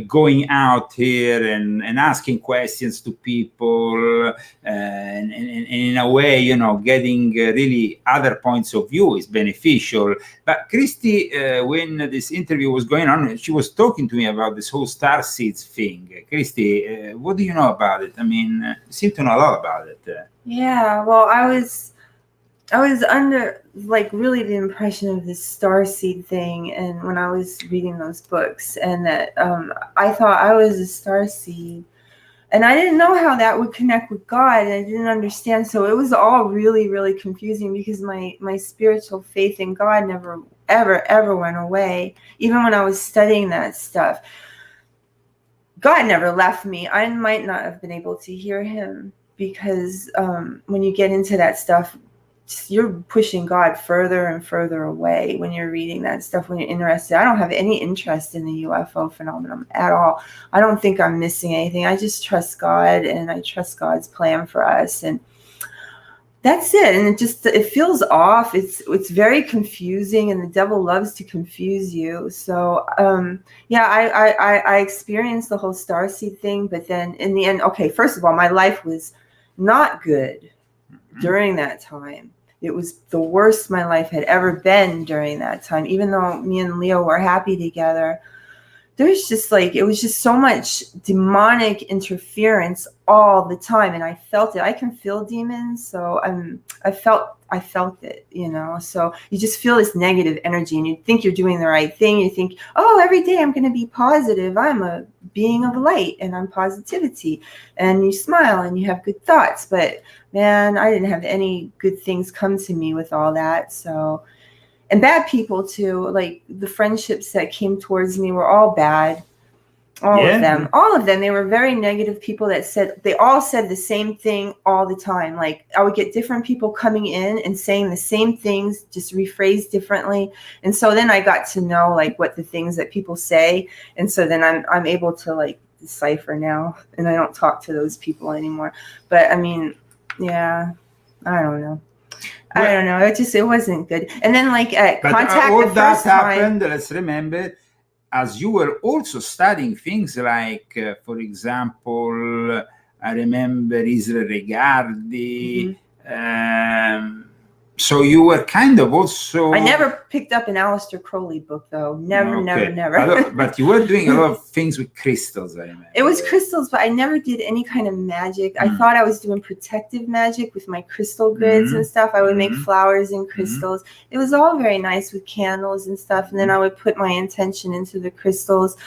going out here and asking questions to people and in a way, you know, getting really other points of view is beneficial. But Christy, when this interview was going on, she was talking to me about this whole star seeds thing. Christy, what do you know about it? I mean, you seem to know a lot about it. Yeah, well, I was under like really the impression of this starseed thing, and when I was reading those books, and that I thought I was a starseed, And I didn't know how that would connect with God. And I didn't understand. So it was all really, really confusing because my spiritual faith in God never, ever went away. Even when I was studying that stuff, God never left me. I might not have been able to hear him because when you get into that stuff, you're pushing God further and further away when you're reading that stuff, when you're interested. I don't have any interest in the UFO phenomenon at all. I don't think I'm missing anything. I just trust God, and I trust God's plan for us, and that's it. And it feels off. It's very confusing, and the devil loves to confuse you. So yeah, I experienced the whole starseed thing, but then in the end, okay, first of all, my life was not good during that time. It was the worst my life had ever been during that time. Even though me and Leo were happy together, there's just like, it was just so much demonic interference all the time. And I felt it. I can feel demons. So I felt it, you know. So you just feel this negative energy, and you think you're doing the right thing. You think, oh, every day I'm going to be positive. I'm a being of light, and I'm positivity. And you smile and you have good thoughts. But man, I didn't have any good things come to me with all that. So, and bad people too. Like the friendships that came towards me were all bad. All of them. They were very negative people they all said the same thing all the time. Like I would get different people coming in and saying the same things, just rephrased differently. And so then I got to know like what the things that people say. And so then I'm able to like decipher now, and I don't talk to those people anymore. But I mean, yeah, I don't know. It wasn't good. And then like at Contact, all the first that time, happened, let's remember, as you were also studying things like, for example, I remember Israel Regardi. So you were kind of also... I never picked up an Aleister Crowley book, though. Never. But you were doing a lot of things with crystals, I remember. It was crystals, but I never did any kind of magic. I thought I was doing protective magic with my crystal grids and stuff. I would make flowers and crystals. It was all very nice with candles and stuff. And then I would put my intention into the crystals.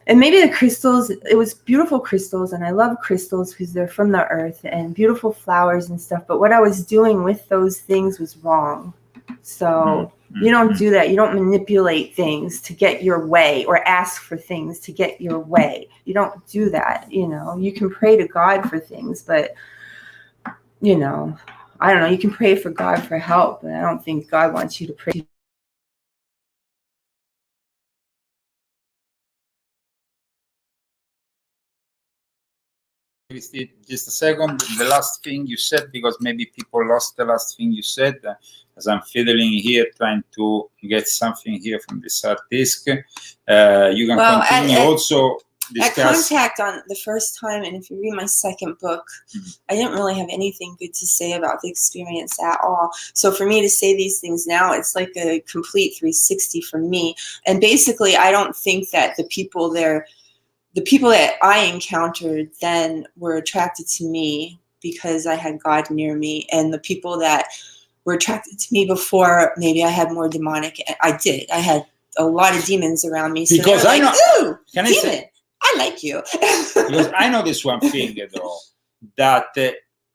And maybe the crystals, it was beautiful crystals, and I love crystals because they're from the earth, and beautiful flowers and stuff. But what I was doing with those things was wrong. So you don't do that. You don't manipulate things to get your way, or ask for things to get your way. You don't do that. You know, you can pray to God for things, but you know, I don't know. You can pray for God for help, but I don't think God wants you to pray. Just a second, the last thing you said, because maybe people lost the last thing you said, as I'm fiddling here, trying to get something here from this hard disk. You can continue also discuss. At Contact on the first time, and if you read my second book, I didn't really have anything good to say about the experience at all. So for me to say these things now, it's like a complete 360 for me. And basically, I don't think that the people there, the people that I encountered then were attracted to me because I had God near me. And the people that were attracted to me before, maybe I had more demonic. I did. I had a lot of demons around me. So because I know, ooh, demon, I like you. Because I know this one thing, though, that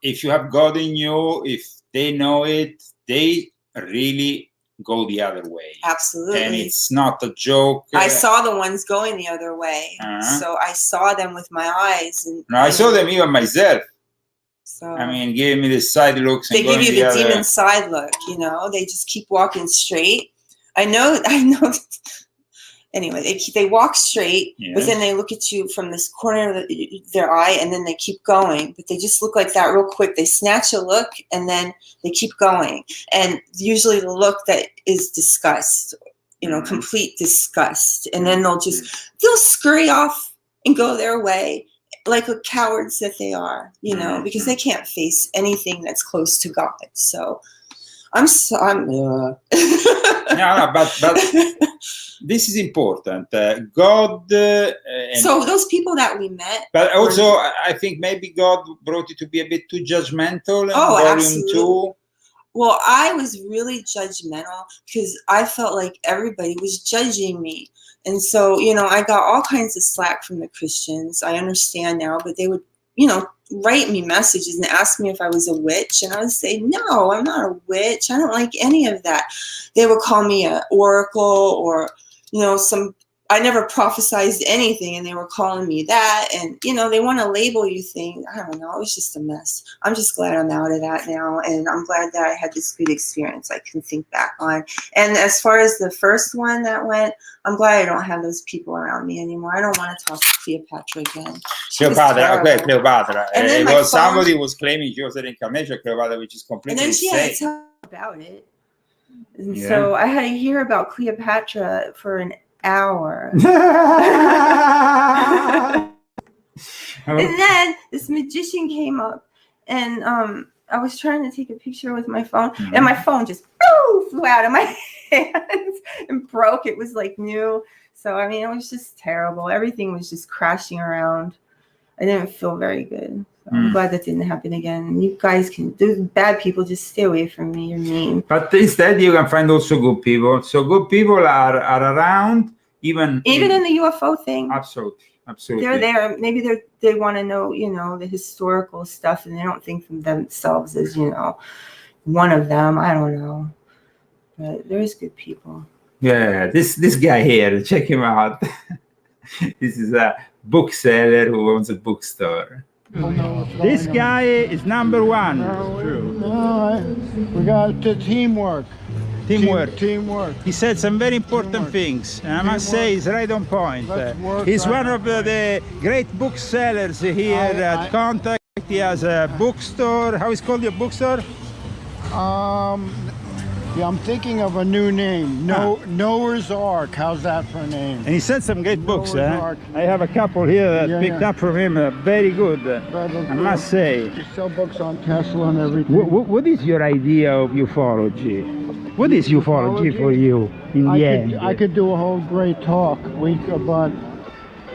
if you have God in you, if they know it, they really go the other way. Absolutely. And it's not a joke. I saw the ones going the other way. So I saw them with my eyes. And I saw them even myself. So I mean, giving me the side looks. They give you the demon side look, you know. They just keep walking straight. I know. Anyway, they walk straight, but then they look at you from this corner of their eye, and then they keep going. But they just look like that real quick. They snatch a look, and then they keep going. And usually the look that is disgust, you know, complete disgust. And then they'll scurry off and go their way like the cowards that they are, you know, because they can't face anything that's close to God. So no, but this is important. God. So those people that we met. But also, I think maybe God brought it to be a bit too judgmental in volume 2. Well, I was really judgmental because I felt like everybody was judging me. And so, you know, I got all kinds of slack from the Christians. I understand now, but they would, you know, write me messages and ask me if I was a witch. And I would say, no, I'm not a witch. I don't like any of that. They would call me an oracle or, you know, I never prophesized anything, and they were calling me that. And, you know, they want to label you things. I don't know. It was just a mess. I'm just glad I'm out of that now. And I'm glad that I had this good experience I can think back on. And as far as the first one that went, I'm glad I don't have those people around me anymore. I don't want to talk to Cleopatra again. Cleopatra. And then It was my somebody phone- was claiming she was an incarnation of Cleopatra, which is completely And then she had to insane. tell about it. And Yeah. so I had to hear about Cleopatra for an hour. And then this magician came up, and I was trying to take a picture with my phone, and my phone just flew out of my hands and broke. It was like new. So, I mean, it was just terrible. Everything was just crashing around. I didn't feel very good. So I'm glad that didn't happen again. You guys those bad people, just stay away from me. You're mean. But instead, you can find also good people. So good people are around, even in the UFO thing. Absolutely. They're there. Maybe they want to know, you know, the historical stuff, and they don't think of themselves as, you know, one of them. I don't know. But there's good people. Yeah, this guy here, check him out. This is a bookseller who owns a bookstore. This guy is number one. No, we got the teamwork. Teamwork. He said some very important things, and I must say he's right on point. He's one of the great booksellers here at Contact. He has a bookstore. How is called your bookstore? Yeah, I'm thinking of a new name. Noah's Ark. How's that for a name? And he sent some great books. I have a couple here that picked up from him. Very good, I must say. You sell books on Tesla and everything. What is your idea of ufology? What is ufology for you in the end? I could do a whole great talk, but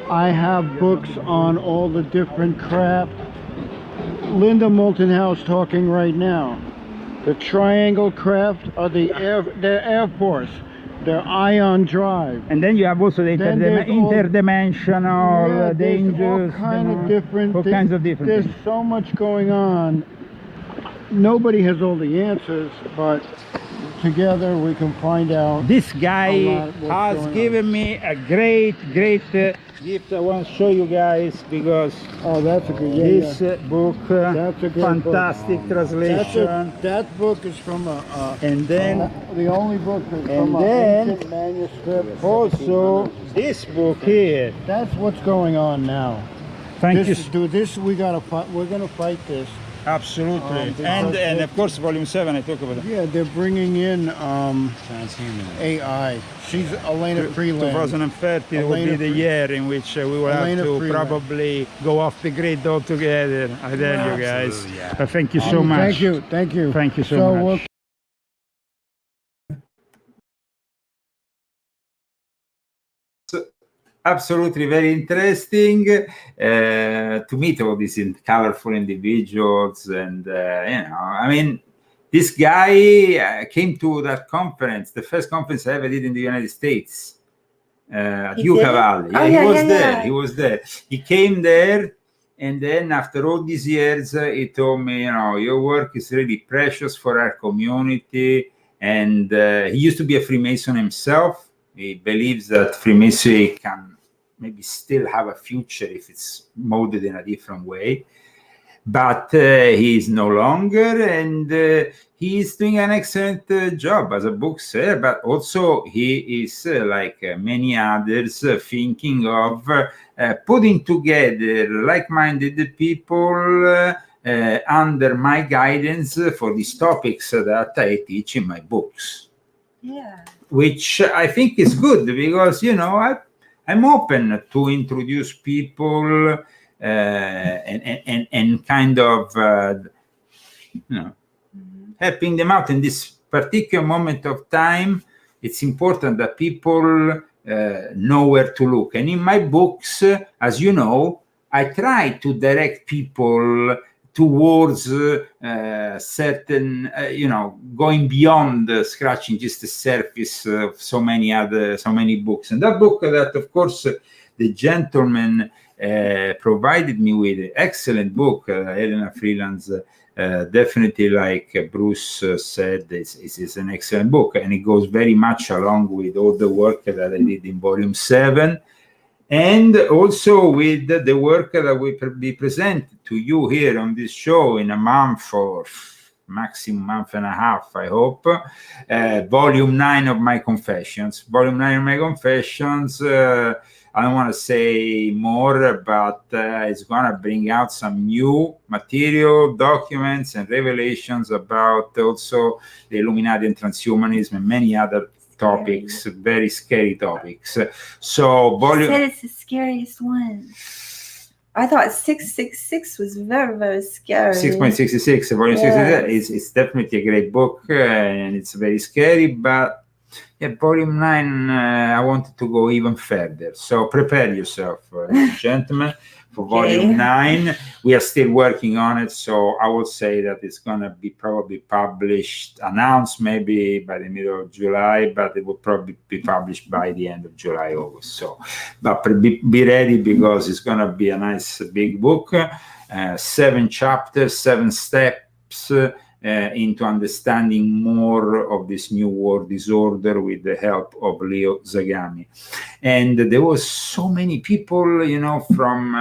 I have books on all the different craft. Linda Moulton House talking right now. The triangle craft are the Air Force. They're ion drive. And then you have also the interdimensional dangers. All kinds of different. There's things. so much going on. Nobody has all the answers, but together we can find out. This guy has given me a great gift. I want to show you guys because that's a good this book, that's a good fantastic book. Translation. That book is from and then the only book is from an ancient manuscript. Also, this book here. That's what's going on now. Thank you. We're gonna fight this. Absolutely. And of course, Volume 7, I talk about it. Yeah, they're bringing in AI. She's Elena Freeland. 2030 will be the year in which we will have to probably go off the grid altogether. I tell you guys. But thank you so much. Thank you. Thank you so much. Absolutely very interesting to meet all these colorful individuals. And, you know, I mean, this guy came to that conference, the first conference I ever did in the United States, at UFFICIALE. Yeah, he was there. He came there, and then after all these years, he told me, you know, your work is really precious for our community. And he used to be a Freemason himself. He believes that Freemasonry can maybe still have a future if it's molded in a different way. But he is no longer, and he is doing an excellent job as a bookseller. But also he is, like many others, thinking of putting together like-minded people under my guidance for these topics that I teach in my books. Yeah. Which I think is good because, you know, I'm open to introduce people and kind of, you know, helping them out in this particular moment of time. It's important that people know where to look. And in my books, as you know, I try to direct people towards certain, going beyond scratching just the surface of so many books. And that book that, of course, the gentleman provided me with, an excellent book, Elena Freeland's, definitely, like Bruce said, it's an excellent book, and it goes very much along with all the work that I did in volume 7. And also with the work that will be presented to you here on this show in a month or maximum month and a half, I hope. Volume 9 of my confessions. Volume 9 of my confessions. I don't want to say more, but it's going to bring out some new material, documents, and revelations about also the Illuminati and transhumanism and many other topics, very scary topics. So, you said it's the scariest one. I thought 666 was very, very scary. 6.66, volume 66 is definitely a great book, and it's very scary. But yeah, volume 9, I wanted to go even further. So prepare yourself, gentlemen, for volume 9. We are still working on it, so I would say that it's gonna be probably published, announced maybe by the middle of July, but it will probably be published by the end of July, August. So, but be ready, because it's gonna be a nice big book, 7 chapters, 7 steps into understanding more of this new world disorder with the help of Leo Zagami. And there was so many people, from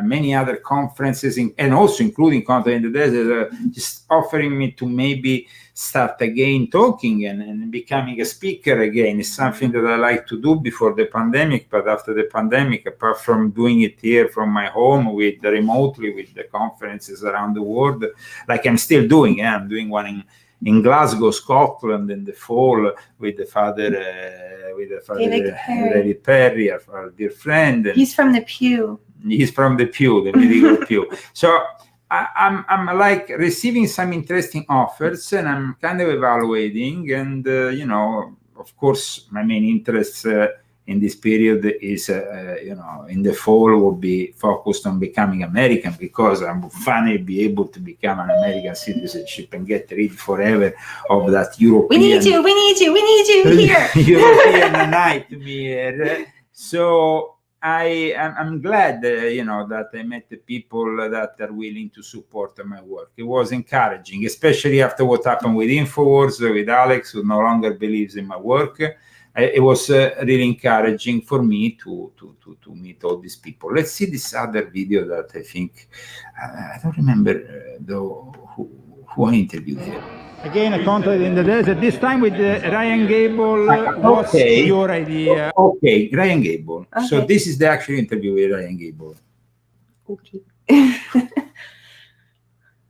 many other conferences, and also including Content in the Desert, just offering me to maybe start again talking and becoming a speaker again. It's something that I like to do before the pandemic, but after the pandemic, apart from doing it here from my home remotely with the conferences around the world, like I'm still doing. I'm doing one in Glasgow, Scotland in the fall with the father David Perry, our dear friend. And he's from the pew. He's from the pew, the medieval pew. So I'm like receiving some interesting offers, and I'm kind of evaluating. And of course, my main interest in this period is, in the fall will be focused on becoming American, because I'm finally be able to become an American citizenship and get rid forever of that European. We need you here. European nightmare. So I'm glad, that I met the people that are willing to support my work. It was encouraging, especially after what happened with InfoWars, with Alex, who no longer believes in my work. It was really encouraging for me to meet all these people. Let's see this other video that I think, I don't remember who I interviewed here. Again, a Content in the Desert, this time with Ryan Gable. What's your idea? Okay, Ryan Gable. Okay. So this is the actual interview with Ryan Gable. Okay.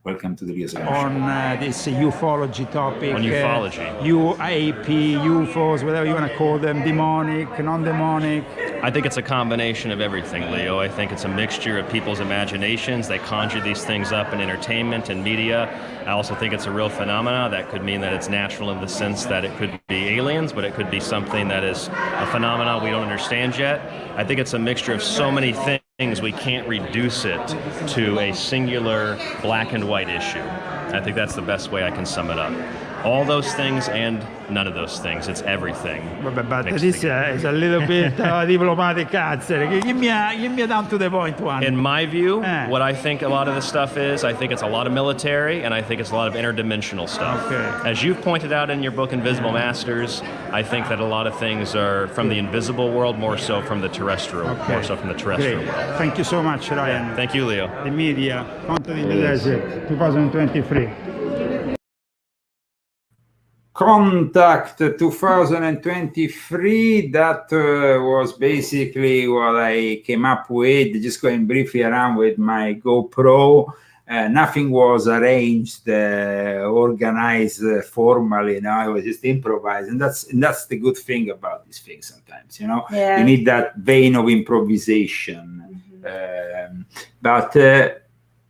Welcome to the Rio on this ufology topic. On ufology. UAP, UFOs, whatever you want to call them, demonic, non-demonic. I think it's a combination of everything, Leo. I think it's a mixture of people's imaginations. They conjure these things up in entertainment and media. I also think it's a real phenomena. That could mean that it's natural in the sense that it could be aliens, but it could be something that is a phenomena we don't understand yet. I think it's a mixture of so many things, we can't reduce it to a singular black and white issue. I think that's the best way I can sum it up. All those things and none of those things. It's everything. But this is a little bit diplomatic answer. Give me a down to the point one. In my view, what I think a lot of the stuff is, I think it's a lot of military, and I think it's a lot of interdimensional stuff. Okay. As you've pointed out in your book, Invisible Masters, I think that a lot of things are from the invisible world, more so from the terrestrial, more so from the terrestrial world. Thank you so much, Ryan. Thank you, Leo. The media, Content in the Desert, 2023. Contact 2023, that was basically what I came up with, just going briefly around with my GoPro. Nothing was arranged, organized formally, I was just improvised. And that's the good thing about these things sometimes, You need that vein of improvisation. But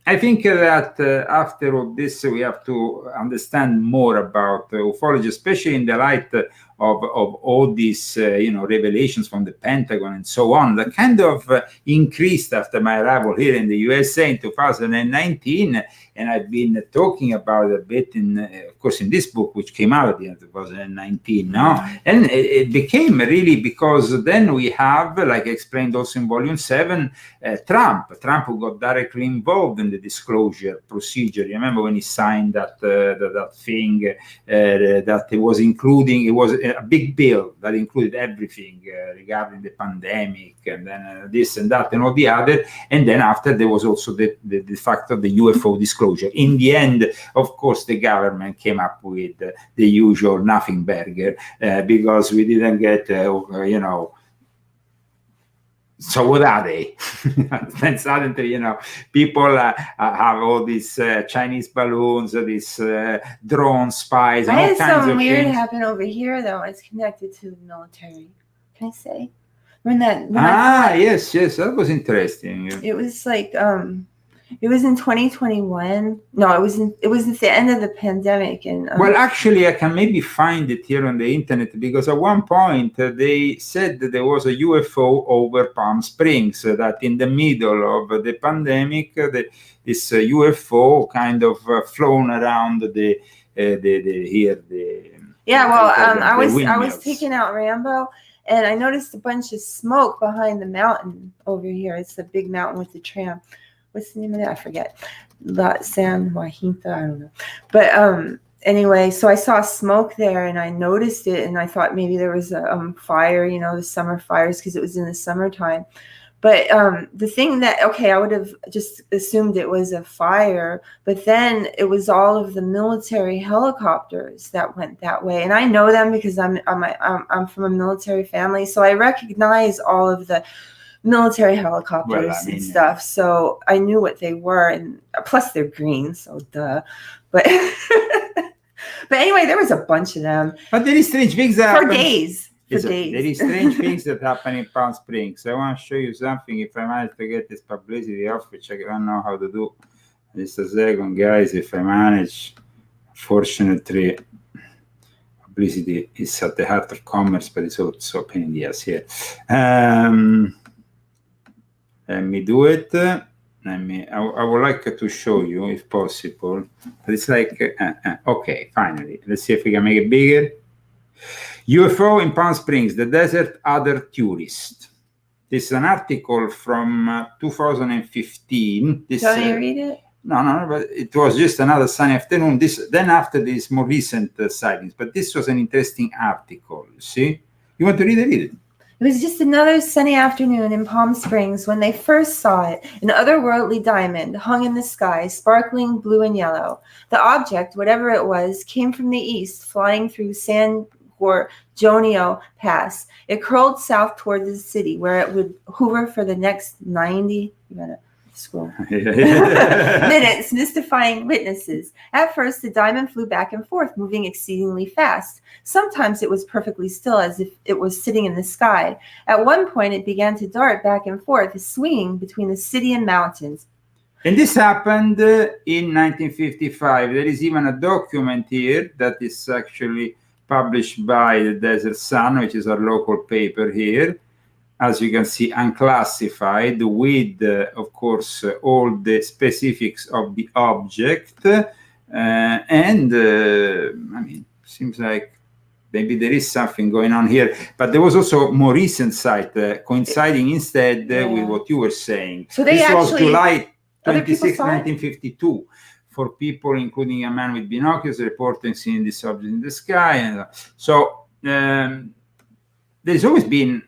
I think that after all this, we have to understand more about ufology, especially in the light all these revelations from the Pentagon and so on, that kind of increased after my arrival here in the USA in 2019. And I've been talking about it a bit of course, in this book, which came out at the end of 2019 now. And it became really, because then we have, like I explained also in volume 7, Trump who got directly involved in the disclosure procedure. You remember when he signed that thing that it was a big bill that included everything regarding the pandemic, and then this and that and all the other. And then after, there was also the fact of the UFO disclosure. In the end, of course, the government came up with the usual nothing burger, because we didn't get so what are they? Then suddenly, people have all these Chinese balloons, these drone spies, and I all had kinds something of weird things. happen over here, though. It's connected to the military. Can I say? When Yes, that was interesting. it was like it was in 2021. No, it was at the end of the pandemic. And well, actually, I can maybe find it here on the internet, because at one point they said that there was a UFO over Palm Springs, that in the middle of the pandemic, this UFO kind of flown around I was taking out Rambo, and I noticed a bunch of smoke behind the mountain over here. It's the big mountain with the tram. What's the name of that? I forget. San Jacinto, I don't know. But anyway, so I saw smoke there, and I noticed it, and I thought maybe there was a fire, the summer fires, because it was in the summertime. But the thing that, I would have just assumed it was a fire, but then it was all of the military helicopters that went that way. And I know them because I'm from a military family, so I recognize all of the military helicopters and stuff. So I knew what they were, and plus they're green, so duh. But but anyway, there was a bunch of them. But there is strange things that for happen. days. There is strange things that happen in Palm Springs. I want to show you something. If I manage to get this publicity off, which I don't know how to do. Just a second, guys. If I manage, fortunately, publicity is at the heart of commerce, but it's also a pain in the ass here. Let me do it. I would like to show you, if possible. But it's like, okay, finally. Let's see if we can make it bigger. UFO in Palm Springs, the desert other tourist. This is an article from 2015. Don't you read it? No, but it was just another sunny afternoon. Then after this, more recent sightings. But this was an interesting article, you see? You want to read it? It was just another sunny afternoon in Palm Springs when they first saw it, an otherworldly diamond hung in the sky, sparkling blue and yellow. The object, whatever it was, came from the east, flying through San Gorgonio Pass. It curled south toward the city, where it would hover for the next 90 minutes, mystifying witnesses. At first, the diamond flew back and forth, moving exceedingly fast. Sometimes it was perfectly still, as if it was sitting in the sky. At one point, it began to dart back and forth, swinging between the city and mountains. And this happened in 1955. There is even a document here that is actually published by the Desert Sun, which is our local paper here. As you can see, unclassified, with, of course, all the specifics of the object. Seems like maybe there is something going on here. But there was also a more recent site coinciding instead with what you were saying. So this was July 26, 1952. For people, including a man with binoculars, reporting seeing this object in the sky. And so there's always been,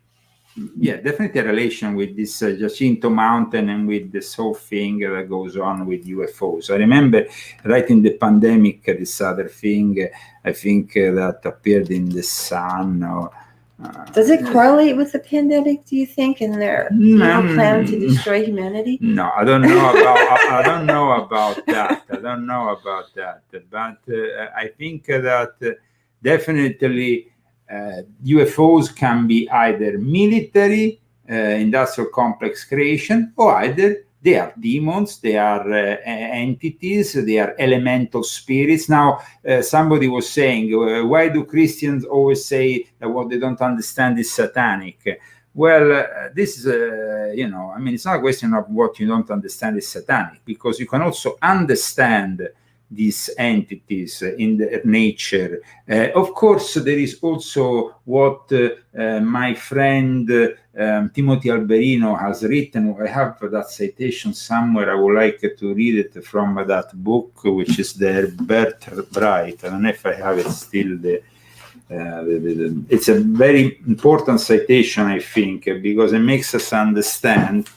definitely a relation with this Jacinto Mountain and with this whole thing that goes on with UFOs. I remember right in the pandemic, this other thing, I think that appeared in the Sun. Does it correlate with the pandemic, do you think, and their plan to destroy humanity? No, I don't know about that. But I think that definitely UFOs can be either military, industrial complex creation, or either They are demons, they are entities, they are elemental spirits. Now, somebody was saying, why do Christians always say that what they don't understand is satanic? Well, this is, I mean, it's not a question of what you don't understand is satanic, because you can also understand these entities in their nature. Of course, there is also what my friend Timothy Alberino has written. I have that citation somewhere. I would like to read it from that book, which is their Birthright. I don't know if I have it still. It's a very important citation, I think, because it makes us understand.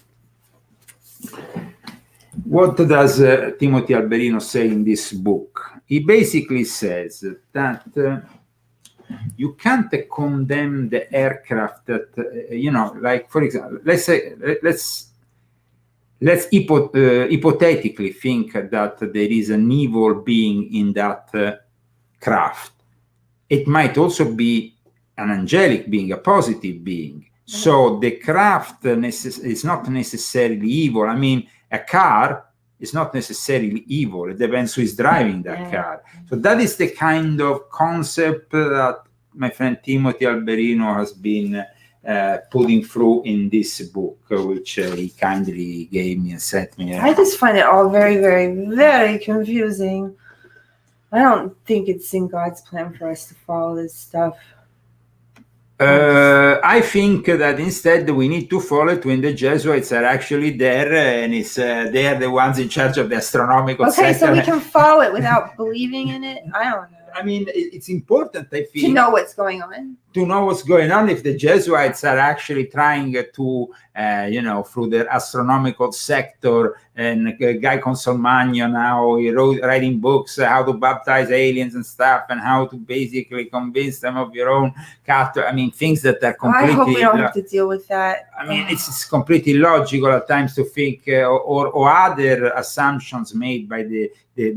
What does Timothy Alberino say in this book? He basically says that you can't condemn the aircraft that, like, for example, let's hypothetically think that there is an evil being in that craft. It might also be an angelic being, a positive being. So the craft is not necessarily evil. I mean, a car is not necessarily evil. It depends who is driving that car. So that is the kind of concept that my friend Timothy Alberino has been putting through in this book, which he kindly gave me and sent me. I just find it all very, very, very confusing. I don't think it's in God's plan for us to follow this stuff. I think that instead we need to follow it when the Jesuits are actually there, and they are the ones in charge of the astronomical sector. Okay, so we can follow it without believing in it? I don't know. I mean, it's important, I think, to know what's going on. To know what's going on. If the Jesuits are actually trying to, through their astronomical sector, and Guy Consolmagno now writing books how to baptize aliens and stuff, and how to basically convince them of your own Catholic. I mean, things that are completely. I hope we don't have to deal with that. I mean, it's completely illogical at times to think, or other assumptions made by the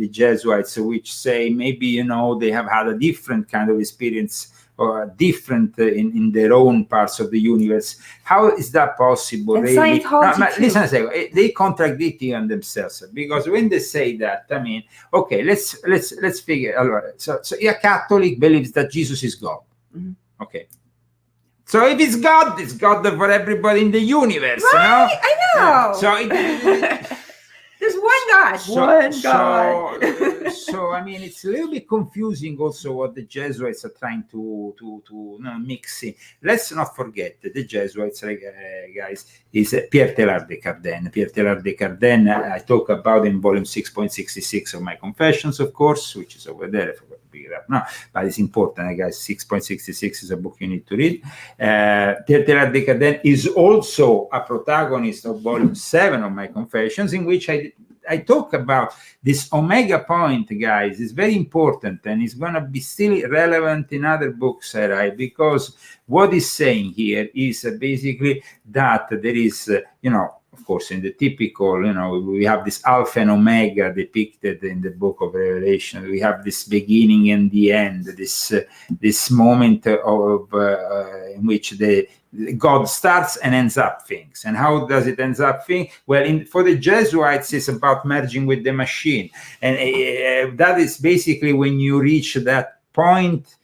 Jesuits, which say maybe they have had a different kind of experience, or different in their own parts of the universe. How is that possible? And really? Listen a second. They contradict on themselves, because when they say that, I mean, okay, let's figure. So a Catholic believes that Jesus is God. Mm-hmm. Okay. So if it's God for everybody in the universe, right? I know. So there's one God. So I mean, it's a little bit confusing also what the Jesuits are trying to mix in. Let's not forget that the Jesuits, guys, is Pierre Teilhard de Chardin. Pierre Teilhard de Chardin, I talk about in volume 6.66 of my Confessions, of course, which is over there. I forgot to pick it up now, but it's important, guys. 6.66 is a book you need to read. Pierre Teilhard de Chardin is also a protagonist of volume 7 of my Confessions, in which I talk about this omega point, guys. It's very important, and it's going to be still relevant in other books I write, because what he's saying here is basically that there is, of course, in the typical, we have this alpha and omega depicted in the book of Revelation. We have this beginning and the end, this moment of in which God starts and ends up things. And how does it end up things? Well, for the Jesuits, it's about merging with the machine. And that is basically when you reach that point,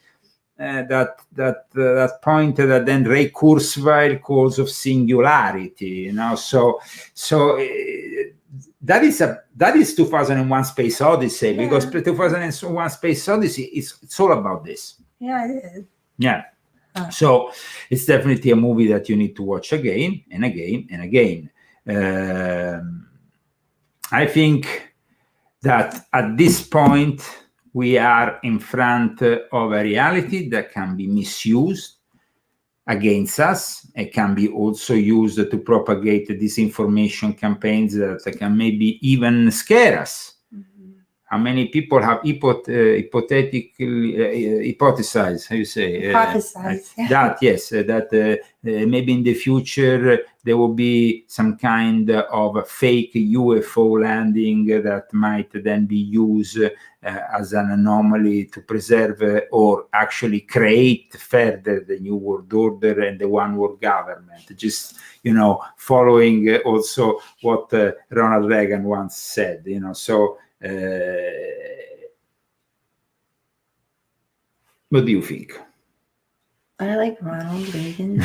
that point that then Ray Kurzweil calls of singularity, So that is 2001 Space Odyssey, because 2001 Space Odyssey it's all about this. Yeah, it is. Yeah. So it's definitely a movie that you need to watch again and again and again. I think that at this point we are in front of a reality that can be misused against us. It can be also used to propagate disinformation campaigns that can maybe even scare us. how many people have hypothetically hypothesized, how you say? That, yes, that maybe in the future there will be some kind of fake UFO landing that might then be used as an anomaly to preserve or actually create further the New World Order and the One World Government. Just, following also what Ronald Reagan once said, so what do you think? I like Ronald Reagan.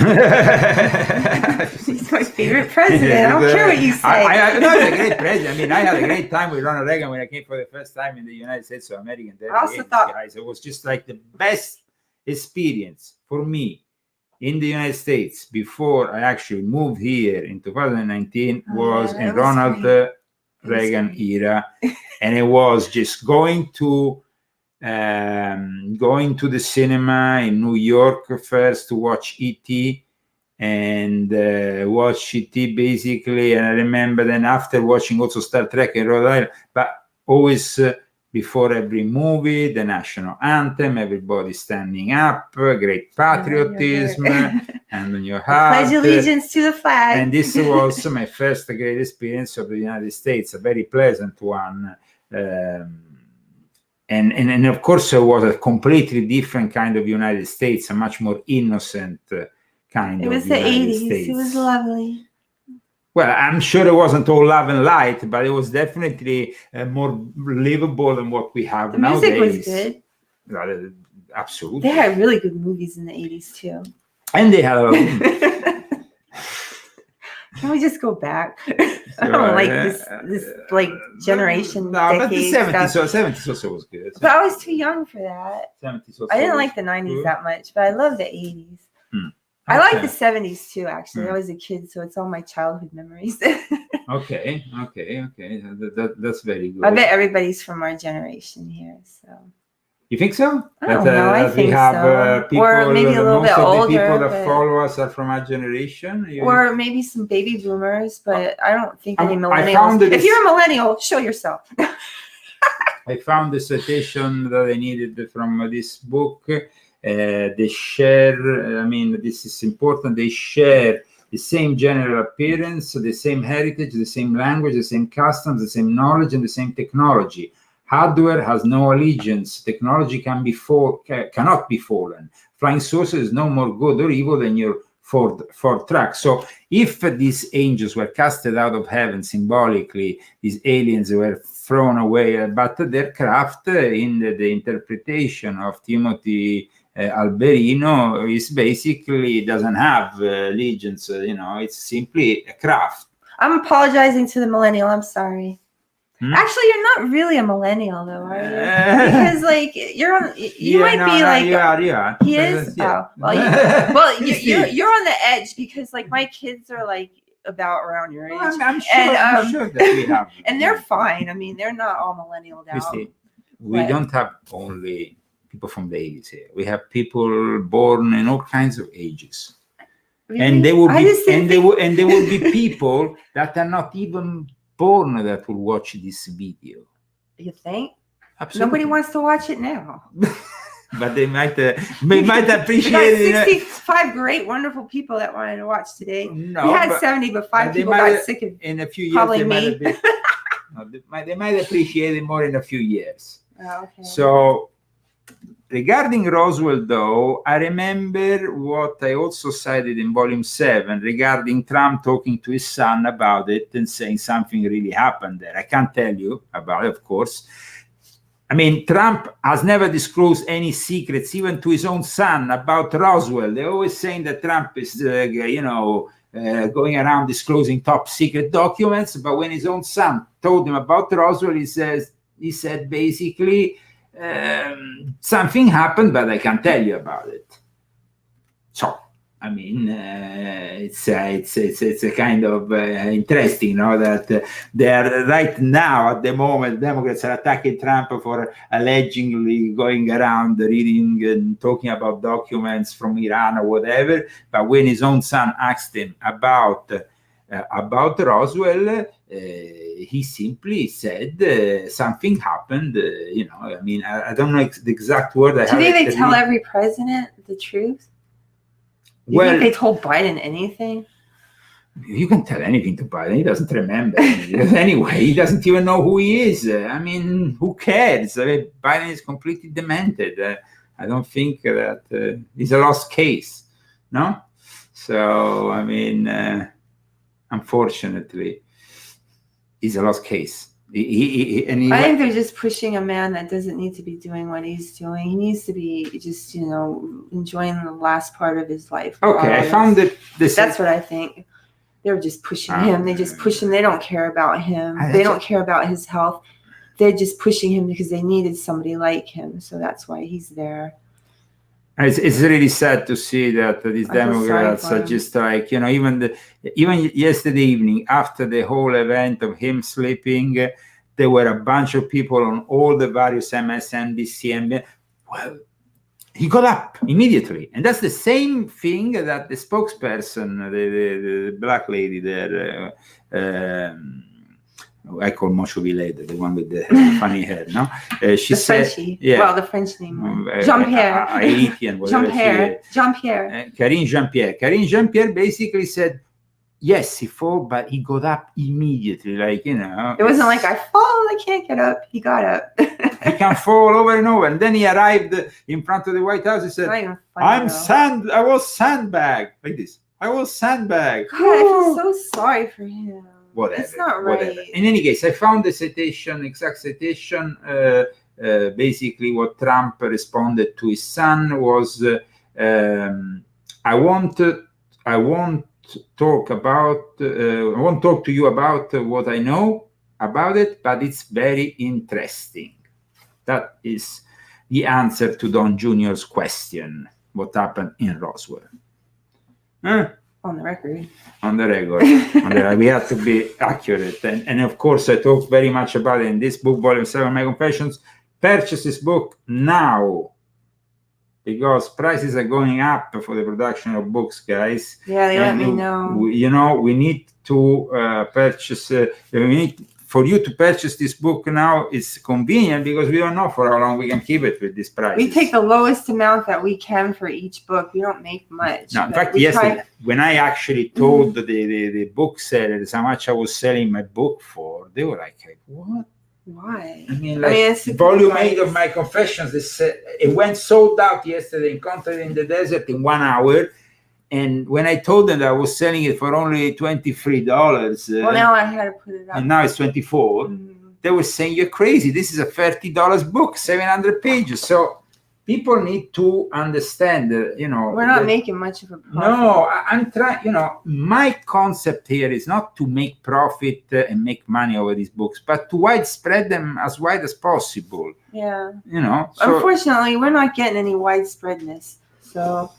He's my favorite president. I don't care what you say. No, he's a great president. I mean, I had a great time with Ronald Reagan when I came for the first time in the United States of America. I also thought it was just like the best experience for me in the United States before I actually moved here in 2019 was in Ronald Reagan era, and it was just going to the cinema in New York first to watch E.T. and watch E.T. basically, and I remember then after watching also Star Trek and Rhode Island, but always before every movie, the national anthem, everybody standing up, great patriotism, and on your heart. Pledge allegiance to the flag. And this was my first great experience of the United States, a very pleasant one. And of course, it was a completely different kind of United States, a much more innocent kind of United States. It was the 80s. It was lovely. Well, I'm sure it wasn't all love and light, but it was definitely more livable than what we have nowadays. The music was good. Absolutely. They had really good movies in the 80s, too. And they had Can we just go back? I don't like this like generation. No, but the 70s also was good. But I was too young for that. 70s also I didn't like the 90s that much, but I love the 80s. I like the 70s too, actually. I was a kid, so it's all my childhood memories. Okay. That's very good. I bet everybody's from our generation here, so. You think so? I don't know. I think so. People, or maybe a little bit older. The people that follow us are from our generation. Or maybe some baby boomers, but I don't think any millennials. If you're a millennial, show yourself. I found the citation that I needed from this book. They share, this is important, they share the same general appearance, the same heritage, the same language, the same customs, the same knowledge, and the same technology. Hardware has no allegiance. Technology cannot be fallen. Flying saucers is no more good or evil than your Ford truck. So if these angels were casted out of heaven symbolically, these aliens were thrown away, but their craft in the interpretation of Timothy Alberino is basically doesn't have allegiance. It's simply a craft. I'm apologizing to the millennial. I'm sorry. Actually, you're not really a millennial, though, are you? Because, like, you might be like. Yeah. He is. Yeah. Oh, well, you're on the edge because, like, my kids are like about around your age. I'm sure that we have. And they're fine. I mean, they're not all millennial now. Christy, we don't have only people from the 80s here. We have people born in all kinds of ages. Really? And there will be people that are not even born that will watch this video. You think? Absolutely. Nobody wants to watch it now. But they might appreciate it. 65 great, wonderful people that wanted to watch today. No, we had 70, but 5 people got sick of in a few years. Probably me. They might appreciate it more in a few years. Oh, okay. So, regarding Roswell, though, I remember what I also cited in Volume 7 regarding Trump talking to his son about it and saying something really happened there. I can't tell you about it, of course. I mean, Trump has never disclosed any secrets, even to his own son, about Roswell. They're always saying that Trump is, going around disclosing top secret documents. But when his own son told him about Roswell, he said basically, something happened, but I can't tell you about it. So, I mean, it's a kind of interesting, that they are right now at the moment. Democrats are attacking Trump for allegedly going around reading and talking about documents from Iran or whatever. But when his own son asked him about about Roswell, he simply said something happened. I mean, I don't know the exact word. Do you think they tell every president the truth? You think they told Biden anything? You can tell anything to Biden. He doesn't remember. Anyway, he doesn't even know who he is. I mean, who cares? Biden is completely demented. I don't think that it's a lost case. No? So, I mean, unfortunately, it's a lost case. I think they're just pushing a man that doesn't need to be doing what he's doing. He needs to be just, enjoying the last part of his life. Okay, I found that that's what I think. They're just pushing him. They just push him. They don't care about him. They don't care about his health. They're just pushing him because they needed somebody like him. So that's why he's there. It's really sad to see that these Democrats are just like, even yesterday evening, after the whole event of him sleeping, there were a bunch of people on all the various MSNBC and he got up immediately. And that's the same thing that the spokesperson, the black lady there, I call Monchovillette, the one with the funny hair, no? She said, Frenchie. Well, the French name. Jean-Pierre. Haitian, Jean-Pierre. Jean-Pierre. Karine Jean-Pierre. Karine Jean-Pierre basically said, yes, he fell, but he got up immediately. Like, It wasn't like, I fall, I can't get up. He got up. He can fall over and over. And then he arrived in front of the White House. He said, I was sandbagged. Like this. I was sandbagged. God, I feel so sorry for him. Whatever. It's not right. Whatever. In any case, I found the exact citation. Basically, what Trump responded to his son was, I won't talk to you about what I know about it, but it's very interesting. That is the answer to Don Jr.'s question, what happened in Roswell. On the record. On the record. We have to be accurate. And of course, I talked very much about it in this book, Volume 7, My Confessions. Purchase this book now, because prices are going up for the production of books, guys. Yeah, they let me know. We need to purchase, for you to purchase this book now, it's convenient because we don't know for how long we can keep it with this price. We take the lowest amount that we can for each book. We don't make much. No, in fact, yesterday, when I actually told the booksellers how much I was selling my book for, they were like, what? Why? I mean, volume 8 of My Confessions, it went sold out yesterday in Country in the Desert in 1 hour. And when I told them that I was selling it for only $23, well, now I had to put it up. And now it's $24. They were saying, you're crazy. This is a $30 book, 700 pages. So people need to understand, We're not making much of a profit. No, I'm trying, my concept here is not to make profit and make money over these books, but to widespread them as wide as possible. Yeah. So, unfortunately, we're not getting any widespreadness. So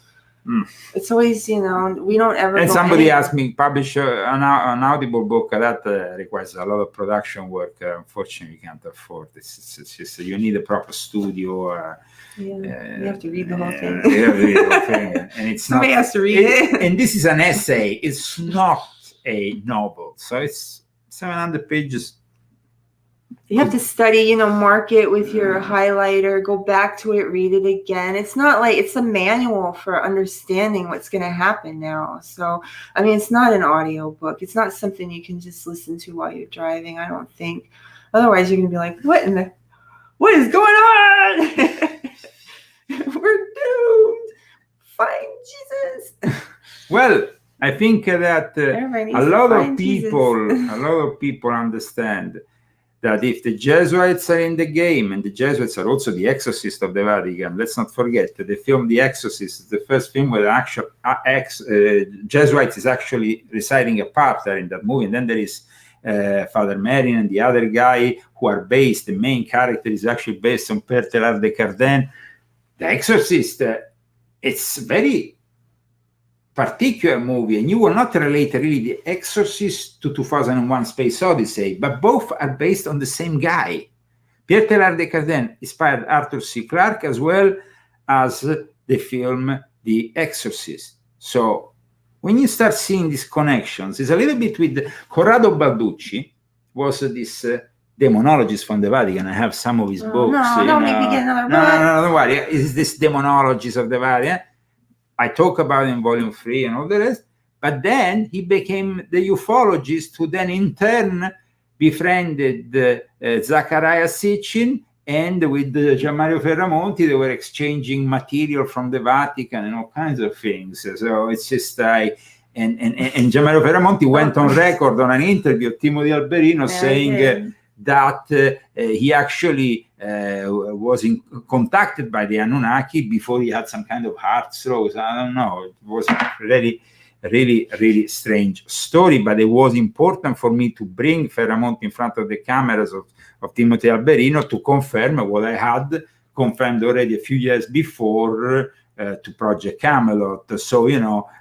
it's always, we don't ever. And somebody asked me, publish an Audible book. That requires a lot of production work. Unfortunately, you can't afford this. It's just, you need a proper studio. You have to read the whole thing. You have to read the whole thing. And it's somebody has to read it. And this is an essay. It's not a novel. So it's 700 pages. You have to study, mark it with your highlighter, go back to it, read it again. It's not like it's a manual for understanding what's going to happen now. So, I mean, it's not an audio book. It's not something you can just listen to while you're driving, I don't think. Otherwise, you're going to be like, what is going on? We're doomed. Find Jesus. Well, I think that a lot of people understand that if the Jesuits are in the game, and the Jesuits are also the exorcist of the Vatican, let's not forget that the film The Exorcist is the first film where the actual Jesuits is actually reciting a part there in that movie. And then there is Father Merrin and the other guy who are based, the main character is actually based on Père Teilhard de Chardin. The Exorcist, it's very particular movie, and you will not relate really The Exorcist to 2001 Space Odyssey, but both are based on the same guy. Père Teilhard de Chardin inspired Arthur C. Clarke as well as the film The Exorcist. So when you start seeing these connections, it's a little bit with Corrado Balducci, was this demonologist from the Vatican. I have some of his books. No, don't make me get another book. No, don't worry. Is this demonologist of the Vatican? I talk about it in volume 3 and all the rest. But then he became the ufologist who then in turn befriended Zecharia Sitchin, and with Gianmario Ferramonti, they were exchanging material from the Vatican and all kinds of things. So it's just and Gianmario Ferramonti went on record on an interview of Timothy Alberino saying that he actually was contacted by the Anunnaki before he had some kind of heart throws. I don't know. It was really strange story, but it was important for me to bring Ferramonti in front of the cameras of Timothy Alberino to confirm what I had confirmed already a few years before to Project Camelot. So,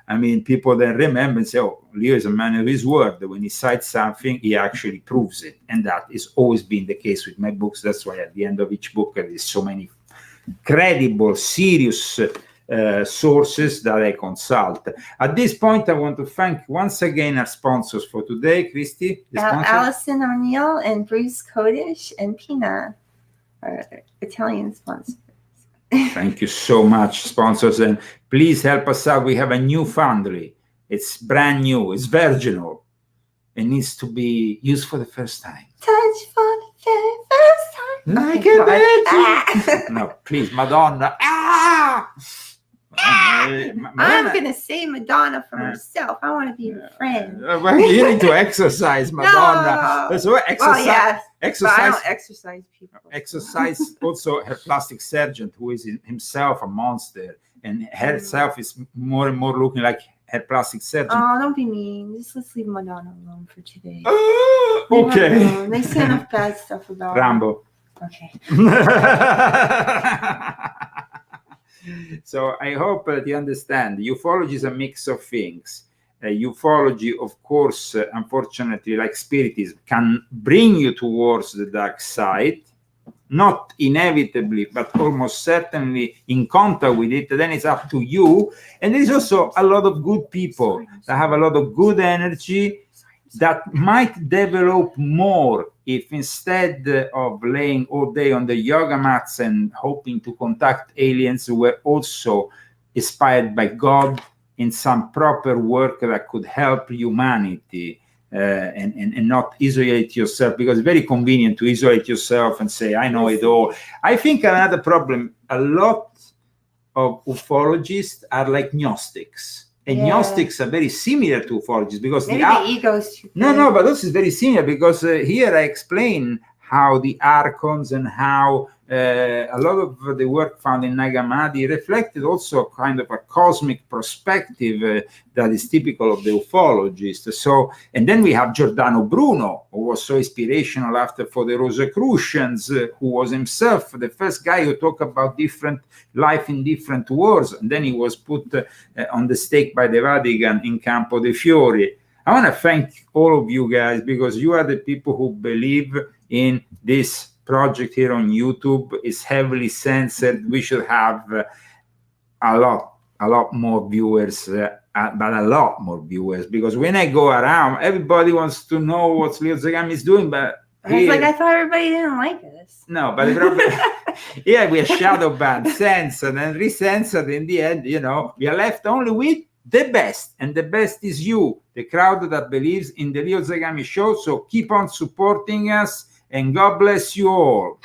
I mean, people then remember and say, oh, Leo is a man of his word. When he cites something, he actually proves it. And that has always been the case with my books. That's why at the end of each book, there is so many credible, serious sources that I consult. At this point, I want to thank once again our sponsors for today. Christy, Allison O'Neill and Bruce Kodish and Pina, our Italian sponsors. Thank you so much, sponsors, and please help us out. We have a new foundry. It's brand new. It's virginal. It needs to be used for the first time. Touch for the very first time. Like a virgin. No, please, Madonna. I'm gonna say Madonna for herself. I want to be your friend. Well, you need to exercise, Madonna. No. So exercise. Yes, exercise. But I don't exercise people. Exercise. Also, her plastic surgeon, who is himself a monster, and herself is more and more looking like her plastic surgeon. Oh, don't be mean. Let's leave Madonna alone for today. Okay. They say enough bad stuff about Rambo. Her. Okay. So I hope you understand. Ufology is a mix of things. Ufology, of course, unfortunately, like spiritism, can bring you towards the dark side, not inevitably, but almost certainly in contact with it. Then it's up to you. And there is also a lot of good people that have a lot of good energy that might develop more if instead of laying all day on the yoga mats and hoping to contact aliens, who were also inspired by God in some proper work that could help humanity, and not isolate yourself, because it's very convenient to isolate yourself and say, I know it all. I think another problem, a lot of ufologists are like Gnostics. And Gnostics are very similar to ufologists because maybe the egos too. No, but this is very similar because here I explain how the archons and how a lot of the work found in Nag Hammadi reflected also kind of a cosmic perspective that is typical of the ufologist. So, and then we have Giordano Bruno, who was so inspirational after for the Rosicrucians, who was himself the first guy who talked about different life in different worlds. And then he was put on the stake by the Vatican in Campo dei Fiori. I want to thank all of you guys because you are the people who believe in this project here on YouTube. Is heavily censored. We should have a lot more viewers, but a lot more viewers, because when I go around, everybody wants to know what Leo Zagami is doing, but I thought everybody didn't like us. No, but the problem, we are shadow banned, censored and recensored. In the end, we are left only with the best, and the best is you, the crowd that believes in the Leo Zagami show. So keep on supporting us, and God bless you all.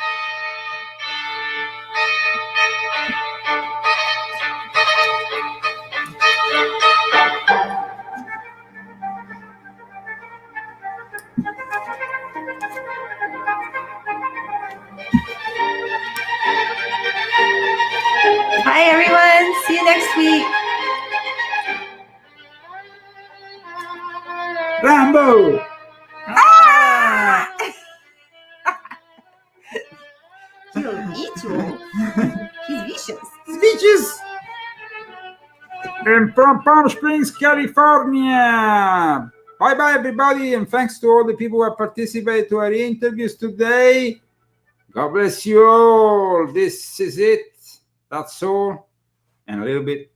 Hi, everyone. See you next week. Rambo! He'll eat you. He's vicious. Vicious! And from Palm Springs, California. Bye-bye, everybody, and thanks to all the people who have participated to our interviews today. God bless you all. This is it. That's all. And a little bit